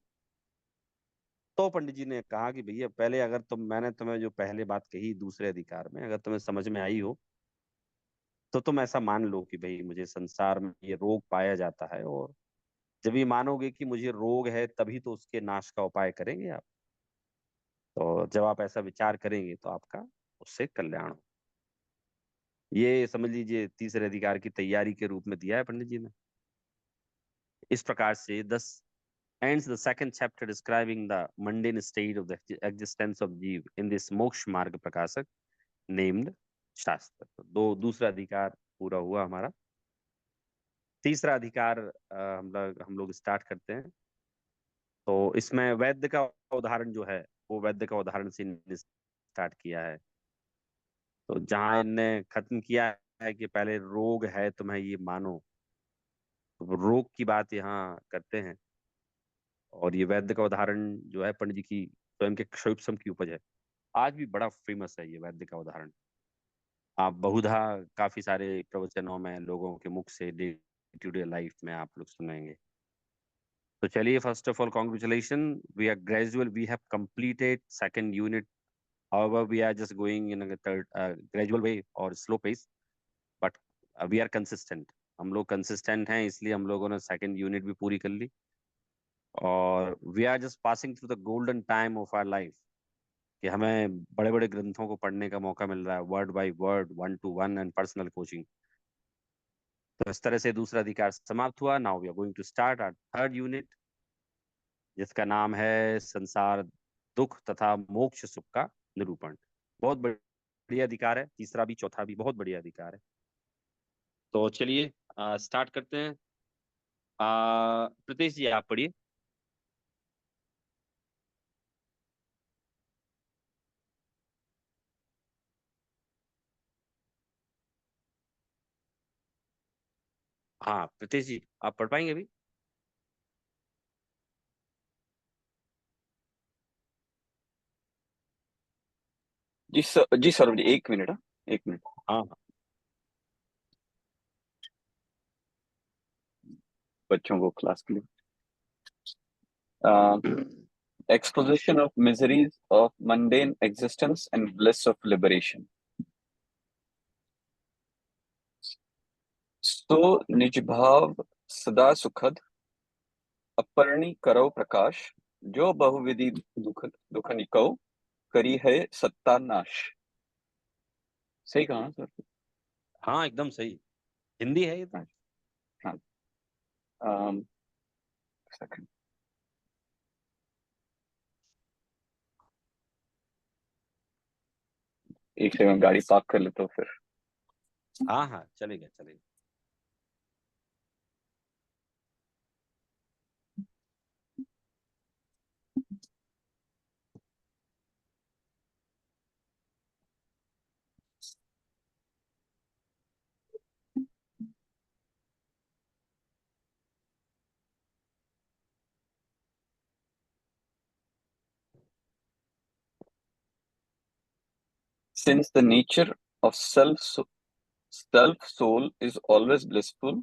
तो पंडित जी ने कहा कि भैया पहले अगर मैंने तुम्हें जो पहले बात कही दूसरे अधिकार में, अगर तुम्हें समझ में आई हो तो तुम ऐसा मान लो कि भाई मुझे संसार में ये रोग पाया जाता है, और जब ये मानोगे कि मुझे रोग है तभी तो उसके नाश का उपाय करेंगे आप। तो जब आप ऐसा विचार करेंगे तो आपका उससे कल्याण हो। ये समझ लीजिए तीसरे अधिकार की तैयारी के रूप में दिया है पंडित जी ने। इस प्रकार से दस ends the second chapter describing the mundane state of the existence of जीव in this मोक्ष मार्ग प्रकाशक named शास्त्र। तो दूसरा अधिकार पूरा हुआ हमारा। तीसरा अधिकार हम लोग स्टार्ट करते हैं। तो इसमें वैद्य का उदाहरण जो है, वो वैद्य का उदाहरण से स्टार्ट किया है। तो जहां इनने खत्म किया है कि पहले रोग है तुम्हें ये मानो, तो रोग की बात यहाँ करते हैं। और ये वैद्य का उदाहरण जो है पंडित जी की स्वयं के क्षोभसम की उपज है। आज भी बड़ा फेमस है ये वैद्य का उदाहरण। आप बहुधा काफी सारे प्रवचनों में लोगों के मुख से डे टू डे लाइफ में आप लोग सुनेंगे। तो चलिए, first of all congratulation, we are gradual, we have completed second unit. however we are just going in a third gradual way or slow pace, but we are consistent। हम लोग consistent हैं, इसलिए हम लोगों ने सेकंड यूनिट भी पूरी कर ली। और we are just passing through the golden time of our life, कि हमें बड़े बड़े ग्रंथों को पढ़ने का मौका मिल रहा है, word by word, 1 to 1 and personal coaching. तो इस तरह से दूसरा अधिकार समाप्त हुआ। Now we are going to start our third unit, जिसका नाम है संसार दुख तथा मोक्ष सुख का निरूपण। बहुत बढ़िया अधिकार है, तीसरा भी चौथा भी बहुत बढ़िया अधिकार है। तो चलिए स्टार्ट करते हैं। प्रीतेश जी आप पढ़िए। हाँ प्रीतेश जी आप पढ़ पाएंगे अभी? जी सौरभ जी, 1 मिनट। हाँ, 1 मिनट। हाँ बच्चों को क्लास के लिए। Exposition of miseries of mundane existence and bliss of liberation। सो निज भाव सदा सुखद, अपरणी करो प्रकाश, जो बहुविधि दुख दुख निको, करी है सत्ता नाश। सही कहा ना सर? हाँ एकदम सही, हिंदी है ये तो। हाँ। um, second। एक सेकंड गाड़ी पार्क कर लेता हूँ फिर। हाँ हाँ, चलेगा चलेगा। Since the nature of self soul is always blissful,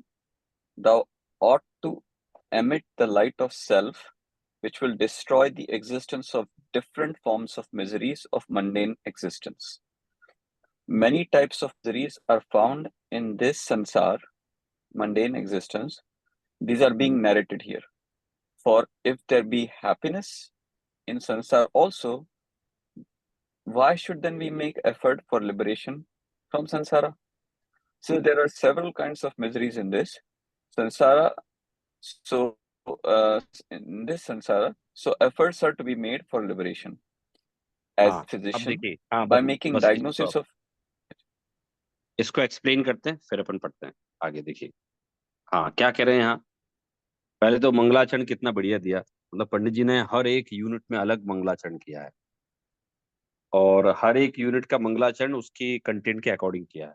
thou ought to emit the light of self, which will destroy the existence of different forms of miseries of mundane existence. Many types of miseries are found in this sansar, mundane existence. These are being narrated here. For if there be happiness in sansar also, why should then we make effort for liberation from sansara? So there are several kinds of miseries in this sansara. So in this sansara, so efforts are to be made for liberation. As हाँ, a अब physician, देखिए, हाँ by बस making बस diagnosis of इसको explain करते हैं, फिर अपन पढ़ते हैं आगे। देखिए, हाँ क्या कह रहे हैं यहाँ। पहले तो मंगलाचरण कितना बढ़िया दिया, मतलब पंडित जी ने हर एक यूनिट में अलग मंगलाचरण किया है, और हर एक यूनिट का मंगलाचरण उसकी कंटेंट के अकॉर्डिंग किया है।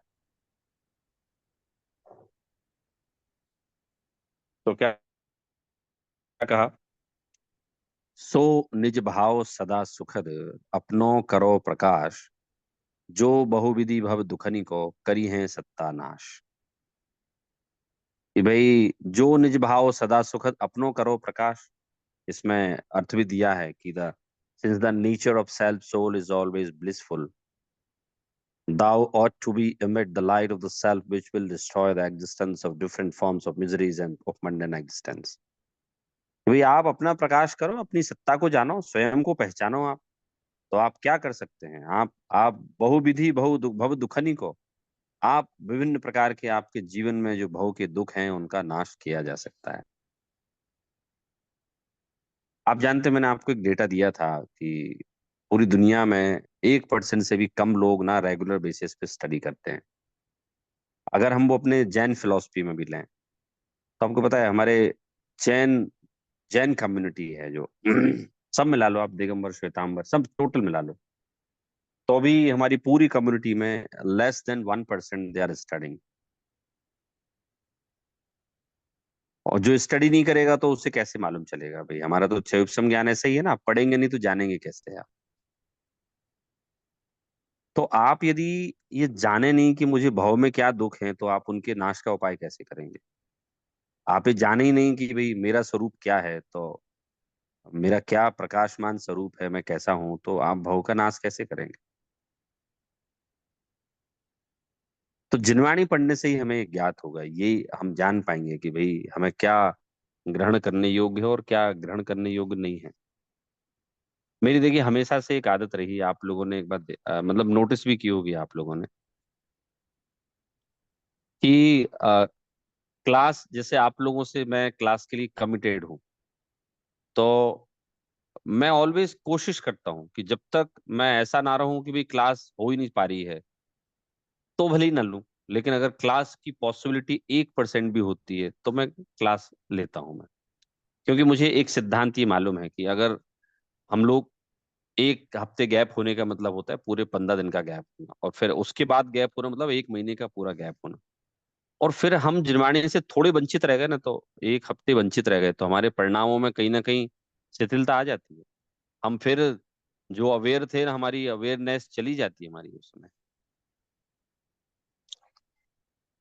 तो क्या कहा, सो निज भाव सदा सुखद अपनों करो प्रकाश, जो बहुविधि भव दुखनी को करी है सत्ता नाश। कि भाई जो निज भाव सदा सुखद अपनों करो प्रकाश, इसमें अर्थ भी दिया है कि the since the nature of self soul is always blissful, thou ought to be emit the light of the self which will destroy the existence of different forms of miseries and of mundane existence। भाई आप अपना प्रकाश करो, अपनी सत्ता को जानो, स्वयं को पहचानो आप। तो आप क्या कर सकते हैं, आप बहुविधि भव दुखनी को, आप विभिन्न प्रकार के आपके जीवन में जो भव के दुख हैं उनका नाश किया जा सकता है। आप जानते हैं, मैंने आपको एक डेटा दिया था कि पूरी दुनिया में 1% से भी कम लोग ना रेगुलर बेसिस पे स्टडी करते हैं। अगर हम वो अपने जैन फिलॉसफी में भी लें, तो आपको पता है हमारे जैन जैन कम्युनिटी है जो सब मिला लो आप, दिगंबर श्वेतांबर सब टोटल मिला लो, तो भी हमारी पूरी कम्युनिटी में less than 1% they are studying. और जो स्टडी नहीं करेगा तो उससे कैसे मालूम चलेगा, भाई हमारा तो क्षुद्र ज्ञान ऐसा ही है ना, आप पढ़ेंगे नहीं तो जानेंगे कैसे आप। तो आप यदि ये जाने नहीं कि मुझे भव में क्या दुख है, तो आप उनके नाश का उपाय कैसे करेंगे। आप ये जाने ही नहीं कि भाई मेरा स्वरूप क्या है, तो मेरा क्या प्रकाशमान स्वरूप है, मैं कैसा हूं, तो आप भव का नाश कैसे करेंगे। तो जिनवाणी पढ़ने से ही हमें ज्ञात होगा, ये हम जान पाएंगे कि भाई हमें क्या ग्रहण करने योग्य है और क्या ग्रहण करने योग्य नहीं है। मेरी देखिए हमेशा से एक आदत रही, आप लोगों ने एक बात मतलब नोटिस भी की होगी आप लोगों ने, कि क्लास जैसे आप लोगों से मैं क्लास के लिए कमिटेड हूँ, तो मैं ऑलवेज कोशिश करता हूँ कि जब तक मैं ऐसा ना रहूं कि भाई क्लास हो ही नहीं पा रही है, तो भले ही ना लूं, लेकिन अगर क्लास की पॉसिबिलिटी 1% भी होती है तो मैं क्लास लेता हूं मैं। क्योंकि मुझे एक सिद्धांत ये मालूम है कि अगर हम लोग एक हफ्ते गैप होने का मतलब होता है पूरे 15 दिन का गैप होना, और फिर उसके बाद गैप होना मतलब 1 महीने का पूरा गैप होना, और फिर हम जिनवाणी से थोड़े वंचित रह गए ना, तो एक हफ्ते वंचित रह गए, तो हमारे परिणामों में कहीं ना कहीं शिथिलता आ जाती है। हम फिर जो अवेयर थे ना, हमारी अवेयरनेस चली जाती है हमारी उसमें।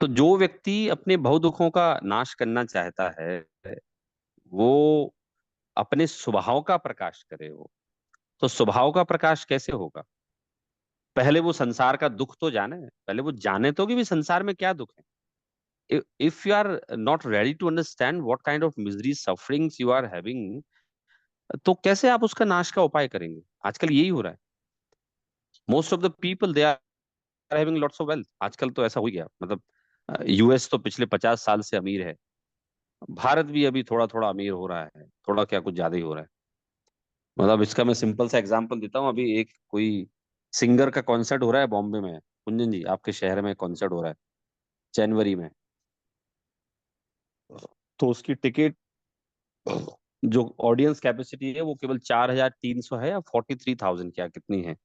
तो जो व्यक्ति अपने भव दुखों का नाश करना चाहता है, वो अपने स्वभाव का प्रकाश करे। वो तो स्वभाव का प्रकाश कैसे होगा, पहले वो संसार का दुख तो जाने, पहले वो जाने तो कि भी संसार में क्या दुख है। If you are not ready to understand what kind of misery sufferings you are having, तो कैसे आप उसका नाश का उपाय करेंगे। आजकल यही हो रहा है, most of the people they are having lots of wealth. आजकल तो ऐसा हो गया, मतलब यूएस तो पिछले 50 साल से अमीर है, भारत भी अभी थोड़ा थोड़ा अमीर हो रहा है, थोड़ा क्या कुछ ज्यादा ही हो रहा है। मतलब इसका मैं सिंपल सा एग्जांपल देता हूँ। अभी एक कोई सिंगर का कॉन्सर्ट हो रहा है बॉम्बे में, कुंजन जी आपके शहर में कॉन्सर्ट हो रहा है जनवरी में। तो उसकी टिकट जो ऑडियंस कैपेसिटी है वो केवल 4,300 है या 43,000 क्या कितनी है।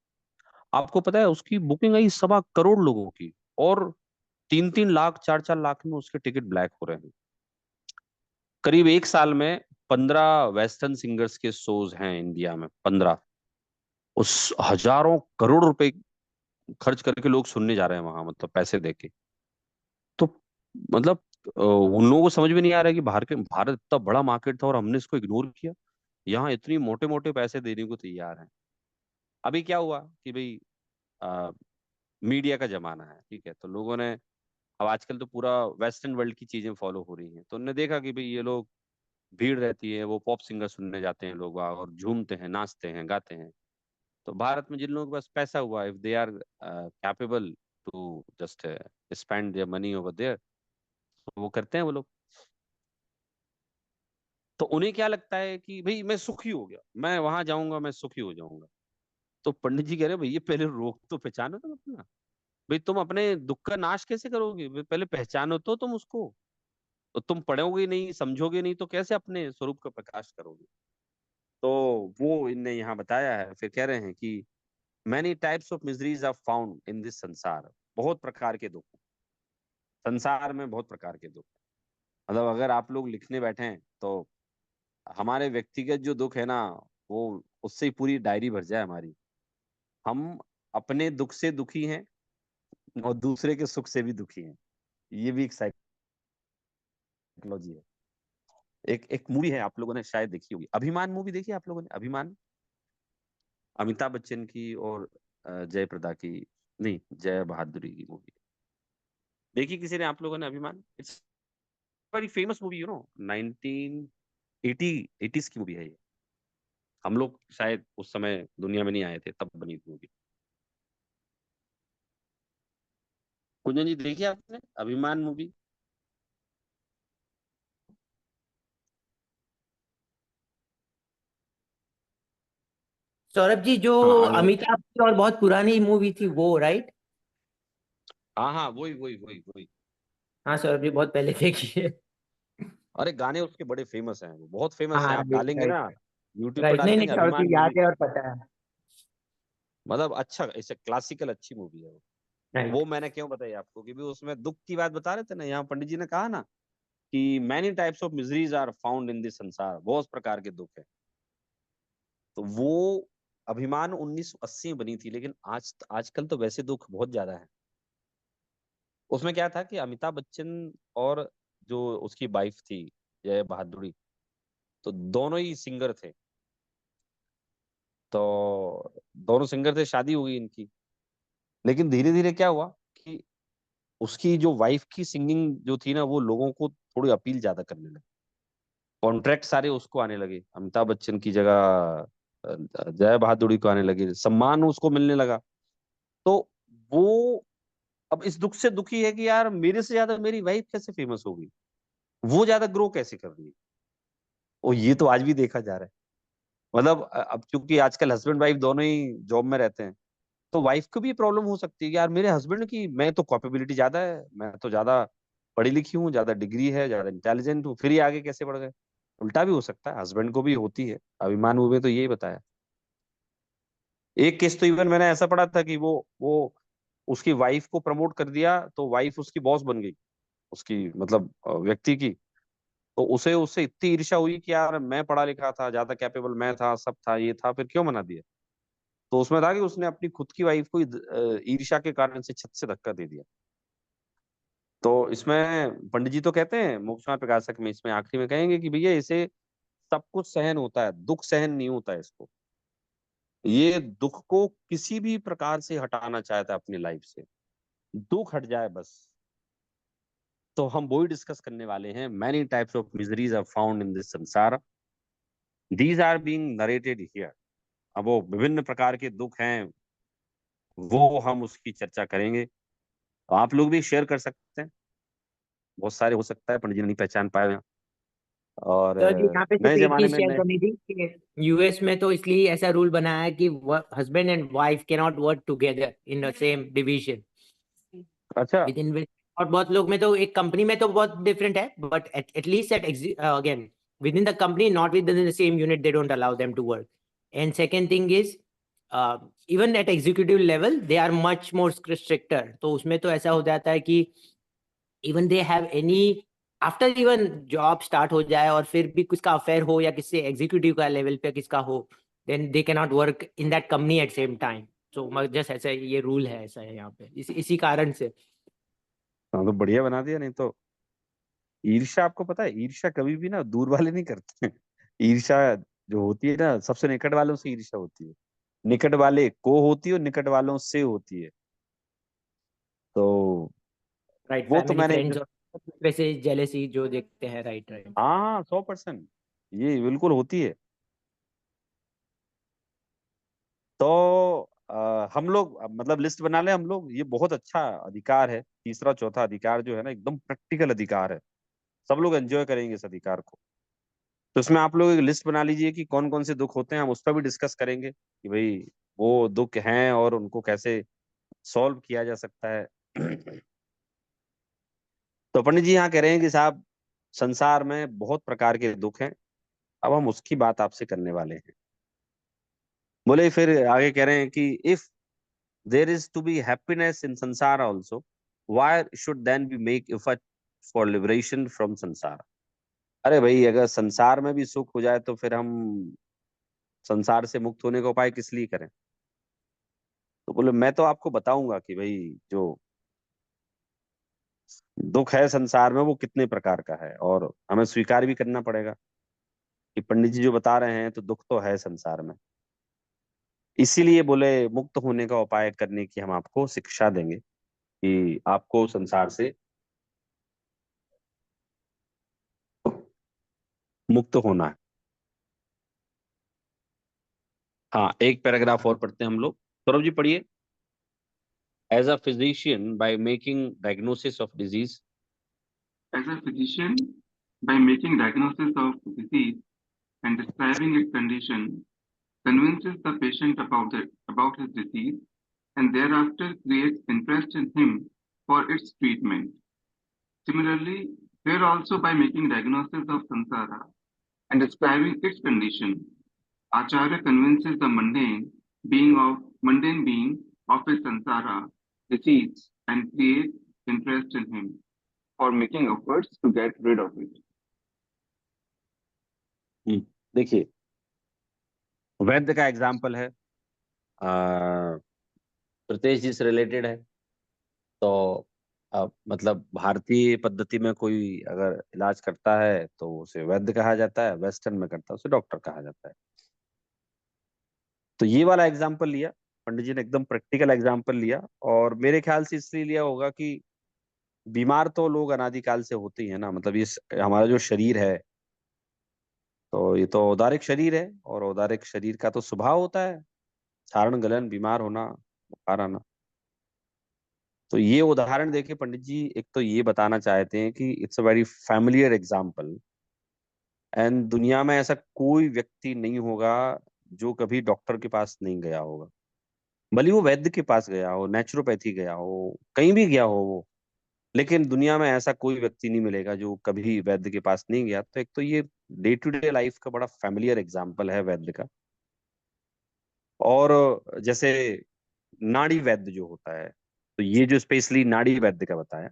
आपको पता है उसकी बुकिंग आई 1.25 करोड़ लोगों की, और 3-3 लाख 4-4 लाख में उसके टिकट ब्लैक हो रहे हैं। करीब एक साल में 15 वेस्टर्न सिंगर्स के शोज हैं इंडिया में, 15। उस हजारों करोड़ रुपए खर्च करके लोग सुनने जा रहे हैं वहां, मतलब पैसे देके। तो मतलब उन लोगों को समझ में नहीं आ रहा है कि भारत इतना बड़ा मार्केट था और हमने इसको इग्नोर किया। यहाँ इतनी मोटे मोटे पैसे देने को तैयार हैं। अभी क्या हुआ कि भाई आ, मीडिया का जमाना है, ठीक है, तो लोगों ने अब आजकल तो पूरा वेस्टर्न वर्ल्ड की चीजें फॉलो हो रही हैं, तो उन्होंने देखा कि भाई ये लोग भीड़ रहती है, वो पॉप सिंगर सुनने जाते हैं लोग वहाँ और झूमते हैं, नाचते हैं, गाते हैं। तो भारत में जिन लोगों के पास पैसा हुआ, if they are capable to just spend their money over there, तो वो करते हैं वो लोग। तो उन्हें क्या लगता है कि भाई मैं सुखी हो गया, मैं वहां जाऊंगा मैं सुखी हो जाऊंगा। तो पंडित जी कह रहे हैं भैया पहले रोग तो पहचानो तुम अपना। भाई तुम अपने दुख का नाश कैसे करोगे, भाई पहले पहचानो तो तुम उसको। तो तुम पढ़ोगे नहीं, समझोगे नहीं, तो कैसे अपने स्वरूप का प्रकाश करोगे। तो वो इनने यहाँ बताया है, फिर कह रहे हैं कि many types of miseries are found in this संसार। बहुत प्रकार के दुख, संसार में बहुत प्रकार के दुख। मतलब अगर आप लोग लिखने बैठे हैं तो हमारे व्यक्तिगत जो दुख है ना, वो उससे ही पूरी डायरी भर जाए हमारी। हम अपने दुख से दुखी हैं और दूसरे के सुख से भी दुखी हैं। ये भी एक साइकोलॉजी है। एक एक मूवी है, आप लोगों ने शायद देखी होगी, अभिमान मूवी देखी है आप लोगों ने, अभिमान, अमिताभ बच्चन की और जयप्रदा की, नहीं जय बहादुरी की मूवी। देखी किसी ने आप लोगों ने अभिमान? It's very famous movie, 1980 eighties की मूवी है ये। हम लोग शायद उस समय दुनिया में नहीं आए थे तब बनी थी मूवी। कुंजन जी देखी आपने अभिमान मूवी? सौरभ जी, जो हाँ अगर, अमिताभ की और बहुत पुरानी मूवी थी वो, राइट? हाँ हाँ वही वही वही वही। हाँ सौरभ जी, बहुत पहले देखी है। अरे गाने उसके बड़े फेमस हैं, वो बहुत फेमस हाँ, हैं, आप राइट डालेंगे राइट ना, यूट्यूब पे राइट। डाल नहीं नहीं देंगे सौरभ अभिमान जी, याद मूवी। है और पता है। मतलब अच्छा, ऐसे क्लासिकल अच्छी मूवी है वो। राइट। वो मैंने क्यों बताई आपको कि भी उसमें दुख की बात बता रहे थे ना, यहाँ पंडित जी ने कहा ना कि many types of miseries are found in this संसार, बहुत प्रकार के दुख है। तो वो अभिमान 1980 में बनी थी, लेकिन आजकल तो वैसे दुख बहुत ज्यादा है। उसमें क्या था कि अमिताभ बच्चन और जो उसकी वाइफ थी जय बहादुरी, तो दोनों ही सिंगर थे। तो दोनों सिंगर थे, शादी हो गई इनकी। लेकिन धीरे धीरे क्या हुआ कि उसकी जो वाइफ की सिंगिंग जो थी ना, वो लोगों को थोड़ी अपील ज्यादा करने लगी। कॉन्ट्रैक्ट सारे उसको आने लगे, अमिताभ बच्चन की जगह जय बहादुरी को आने लगे, सम्मान उसको मिलने लगा। तो वो अब इस दुख से दुखी है कि यार मेरे से ज्यादा मेरी वाइफ कैसे फेमस होगी, वो ज्यादा ग्रो कैसे कर रही है। और ये तो आज भी देखा जा रहा है। मतलब अब चूंकि आजकल हस्बैंड वाइफ दोनों ही जॉब में रहते हैं, तो वाइफ को भी प्रॉब्लम हो सकती है कि यार मेरे हस्बैंड की, मैं तो कैपेबिलिटी ज्यादा है, मैं तो ज्यादा पढ़ी लिखी हूँ, ज्यादा डिग्री है, ज्यादा इंटेलिजेंट हूँ, फिर ये आगे कैसे बढ़ गए। उल्टा भी हो सकता है, हस्बैंड को भी होती है। अभिमान मूवी में तो यही बताया। एक केस तो इवन मैंने ऐसा पढ़ा था कि वो उसकी वाइफ को प्रमोट कर दिया, तो वाइफ उसकी बॉस बन गई, उसकी मतलब व्यक्ति की। तो उसे उससे इतनी ईर्ष्या हुई कि यार मैं पढ़ा लिखा था, ज्यादा कैपेबल मैं था, सब था, ये था, फिर क्यों मना दिया। तो उसमें था कि उसने अपनी खुद की वाइफ को ईर्ष्या के कारण से छत से धक्का दे दिया। तो इसमें पंडित जी तो कहते हैं मोक्षमा प्रकाशक में, इसमें आखिरी में कहेंगे कि भैया इसे सब कुछ सहन होता है, दुख सहन नहीं होता है इसको। ये दुख को किसी भी प्रकार से हटाना चाहता है अपनी लाइफ से, दुख हट जाए बस। तो हम वही डिस्कस करने वाले हैं, many types of miseries are found in this samsara, these are being narrated here. अब वो विभिन्न प्रकार के दुख हैं, वो हम उसकी चर्चा करेंगे। तो आप लोग भी शेयर कर सकते हैं, बहुत सारे हो सकता है पंडित जी ने नहीं पहचान पाए हैं। और तो जी यहाँ पे सिर्फ नए एक जमाने चीज में शेयर नए करनी थी कि यूएस में तो इसलिए ऐसा रूल बना है कि husband and wife can not work together in the same division अच्छा। Within. और बहुत लोग में तो एक कंपनी में तो बहुत डिफरेंट है, but at least at again within the company not within the same unit they don't allow them to work. And second thing is even at executive level they are much more stricter. तो उसमें तो ऐसा हो जाता है कि even they have any after even job start हो जाए और फिर भी किसका अफेयर हो या किससे एग्जीक्यूटिव का लेवल पे किसका हो, then they can not work in that company at same time. So just ऐसा ये रूल है, ऐसा है यहाँ पे इसी कारण से। हाँ, तो बढ़िया बना दिया। नहीं तो ईर्ष्या, आपको पता है ईर्ष्या कभी भी ना दूर वाले नहीं करते हैं। ईर्ष्या जो होती है ना, सबसे निकट वालों से ईर्ष्या होती है। निकट वाले को होती है और निकट वालों से होती है। तो राइट, वो तो फैमिली मैंने फ्रेंड्स और वैसे जेलेसी जो देखते हैं। Right right. हाँ 100% ये बिल्कुल होती है। तो हम लोग मतलब लिस्ट बना ले हम लोग। ये बहुत अच्छा अधिकार है। तीसरा चौथा अधिकार जो है ना, एकदम प्रैक्टिकल अधिकार है। सब लोग एंजॉय करेंगे इस अधिकार को। तो इसमें आप लोग एक लिस्ट बना लीजिए कि कौन कौन से दुख होते हैं। हम उस पर भी डिस्कस करेंगे कि भाई वो दुख हैं और उनको कैसे सॉल्व किया जा सकता है। तो पंडित जी यहाँ कह रहे हैं कि साहब, संसार में बहुत प्रकार के दुख हैं। अब हम उसकी बात आपसे करने वाले हैं। बोले फिर आगे कह रहे हैं कि if there is to be happiness in sansar also, why should then be make effort for liberation from sansar. अरे भाई, अगर संसार में भी सुख हो जाए तो फिर हम संसार से मुक्त होने का उपाय किस लिए करें। तो बोले मैं तो आपको बताऊंगा कि भाई जो दुख है संसार में वो कितने प्रकार का है, और हमें स्वीकार भी करना पड़ेगा कि पंडित जी जो बता रहे हैं तो दुख तो है संसार में। इसीलिए बोले मुक्त होने का उपाय करने की हम आपको शिक्षा देंगे कि आपको संसार से मुक्त होना है। हाँ, एक पैराग्राफ और पढ़ते हैं हम लोग। सौरभ जी पढ़िए। As a physician by making diagnosis of disease. As a physician, by making diagnosis of disease and describing its condition, convinces the patient about his disease and thereafter creates interest in him for its treatment. Similarly, here also by making diagnosis of samsara and describing its condition, Acharya convinces the mundane being of his samsara disease and creates interest in him for making efforts to get rid of it. देखिए, वैद्य का example है, प्रत्येष जी से related है। तो मतलब भारतीय पद्धति में कोई अगर इलाज करता है तो उसे वैद्य कहा जाता है, वेस्टर्न में करता है उसे डॉक्टर कहा जाता है। तो ये वाला एग्जाम्पल लिया पंडित जी ने, एकदम प्रैक्टिकल एग्जाम्पल लिया। और मेरे ख्याल से इसलिए लिया होगा कि बीमार तो लोग अनादिकाल से होते ही है ना। मतलब ये हमारा जो शरीर है, तो ये तो औदारिक शरीर है, और औदारिक शरीर का तो स्वभाव होता है क्षारण गलन, बीमार होना, बुखार आना। तो ये उदाहरण देके पंडित जी एक तो ये बताना चाहते हैं कि it's a very familiar example. And दुनिया में ऐसा कोई व्यक्ति नहीं होगा जो कभी डॉक्टर के पास नहीं गया होगा। भले वो वैद्य के पास गया हो, नेचुरोपैथी गया हो, कहीं भी गया हो वो, लेकिन दुनिया में ऐसा कोई व्यक्ति नहीं मिलेगा जो कभी वैद्य के पास नहीं गया। तो एक तो ये डे टू डे लाइफ का बड़ा फैमिलियर एग्जाम्पल है वैद्य का। और जैसे नाड़ी वैद्य जो होता है, तो ये जो स्पेशली नाड़ी वैद्य का बताया।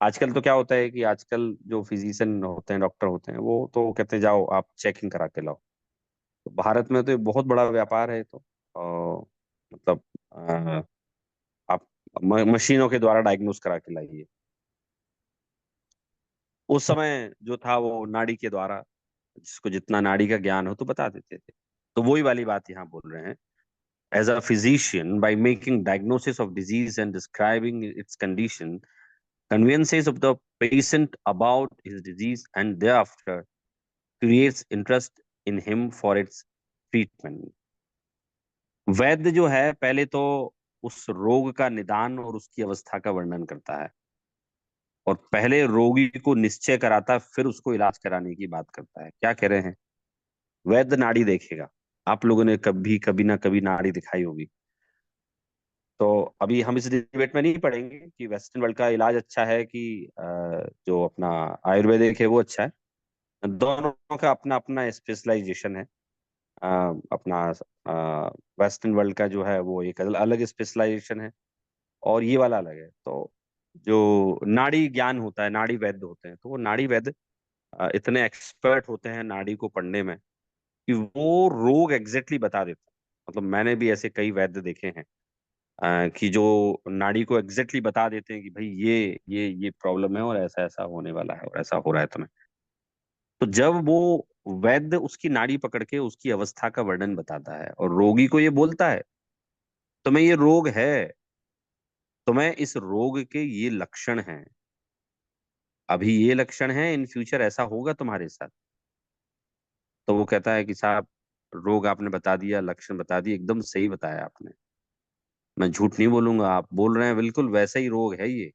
आजकल तो क्या होता है कि आजकल जो फिजिशियन होते हैं, डॉक्टर होते हैं, वो तो कहते हैं जाओ आप चेकिंग करा के लाओ। तो भारत में तो ये बहुत बड़ा व्यापार है। तो मतलब आप मशीनों के द्वारा डायग्नोस करा के लाइए। उस समय जो था वो नाड़ी के द्वारा, जिसको जितना नाड़ी का ज्ञान हो तो बता देते थे। तो वही वाली बात यहाँ बोल रहे हैं। As a physician, by making diagnosis of disease and describing its condition, convinces of the patient about his disease and thereafter creates interest in him for its treatment. वैद्य जो है पहले तो उस रोग का निदान और उसकी अवस्था का वर्णन करता है। और पहले रोगी को निश्चय कराता, फिर उसको इलाज कराने की बात करता है। क्या कह रहे हैं? वैद्य नाड़ी देखेगा। आप लोगों ने कभी कभी ना कभी नाड़ी दिखाई होगी। तो अभी हम इस डिबेट में नहीं पढ़ेंगे कि वेस्टर्न वर्ल्ड का इलाज अच्छा है कि जो अपना आयुर्वेदिक है वो अच्छा है। दोनों का अपना अपना स्पेशलाइजेशन है। अपना वेस्टर्न वर्ल्ड का जो है वो एक अलग स्पेशलाइजेशन है, और ये वाला अलग है। तो जो नाड़ी ज्ञान होता है, नाड़ी वैद्य होते हैं, तो वो नाड़ी वैद्य इतने एक्सपर्ट होते हैं नाड़ी को पढ़ने में कि वो रोग एग्जैक्टली बता देते हैं। मतलब मैंने भी ऐसे कई वैद्य देखे हैं कि जो नाड़ी को एग्जैक्टली बता देते हैं कि भाई ये प्रॉब्लम है और ऐसा ऐसा होने वाला है और ऐसा हो रहा है तुम्हें। तो जब वो वैद्य उसकी नाड़ी पकड़ के उसकी अवस्था का वर्णन बताता है और रोगी को ये बोलता है तुम्हें ये रोग है, तुम्हें इस रोग के ये लक्षण हैं, अभी ये लक्षण है, इन फ्यूचर ऐसा होगा तुम्हारे साथ। तो वो कहता है कि साहब रोग आपने बता दिया, लक्षण बता दिए, एकदम सही बताया आपने, मैं झूठ नहीं बोलूंगा, आप बोल रहे हैं बिल्कुल वैसा ही रोग है ये।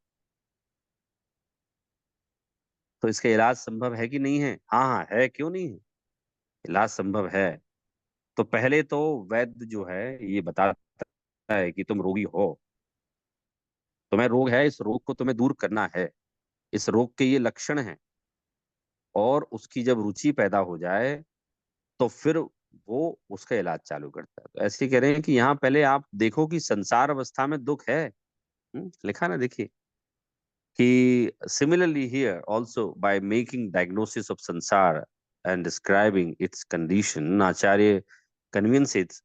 तो इसका इलाज संभव है कि नहीं है? हाँ हाँ है, क्यों नहीं है, इलाज संभव है। तो पहले तो वैद्य जो है ये बताता है कि तुम रोगी हो, तुम्हें रोग है, इस रोग को तुम्हें दूर करना है, इस रोग के ये लक्षण हैं, और उसकी जब रुचि पैदा हो जाए तो फिर वो उसका इलाज चालू करता है। तो ऐसे कह रहे हैं कि यहाँ पहले आप देखो कि संसार अवस्था में दुख है। लिखा ना, देखिए कि similarly here also by making diagnosis of sansara and describing its condition, Acharya convinces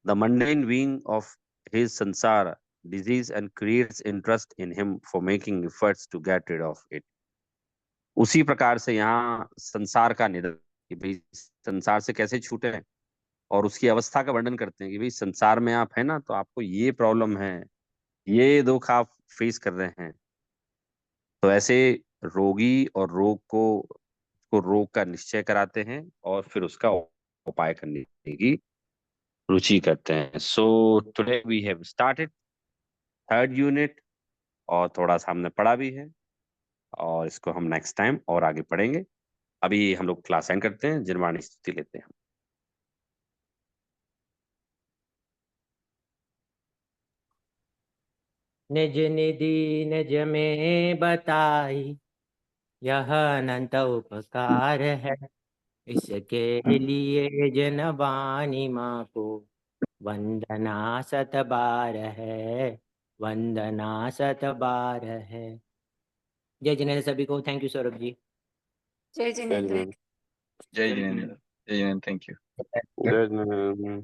the mundane being of his sansara disease and creates interest in him for making efforts to get rid of it. उसी प्रकार से यहाँ संसार का निधन कि भाई संसार से कैसे छूटे हैं, और उसकी अवस्था का वर्णन करते हैं कि भाई संसार में आप है ना, तो आपको ये प्रॉब्लम है, ये दुख आप फेस कर रहे हैं। तो ऐसे रोगी और रोग का निश्चय कराते हैं और फिर उसका उपाय करने की रुचि करते हैं। So today we have started third unit, और थोड़ा सा हमने पढ़ा भी है, और इसको हम नेक्स्ट टाइम और आगे पढ़ेंगे। अभी हम लोग क्लास एंड करते हैं, जिनवाणी स्तुति लेते हैं। निज निधि निज में बताई, यह अनंत उपकार है, इसके लिए जनवाणी माँ को वंदना शत बार है, वंदना शत बार है। जय जिनेन्द्र सभी को। Thank you Saurabh ji. जय जिनेन्द्र। जय जिनेन्द्र, थैंक यू। जय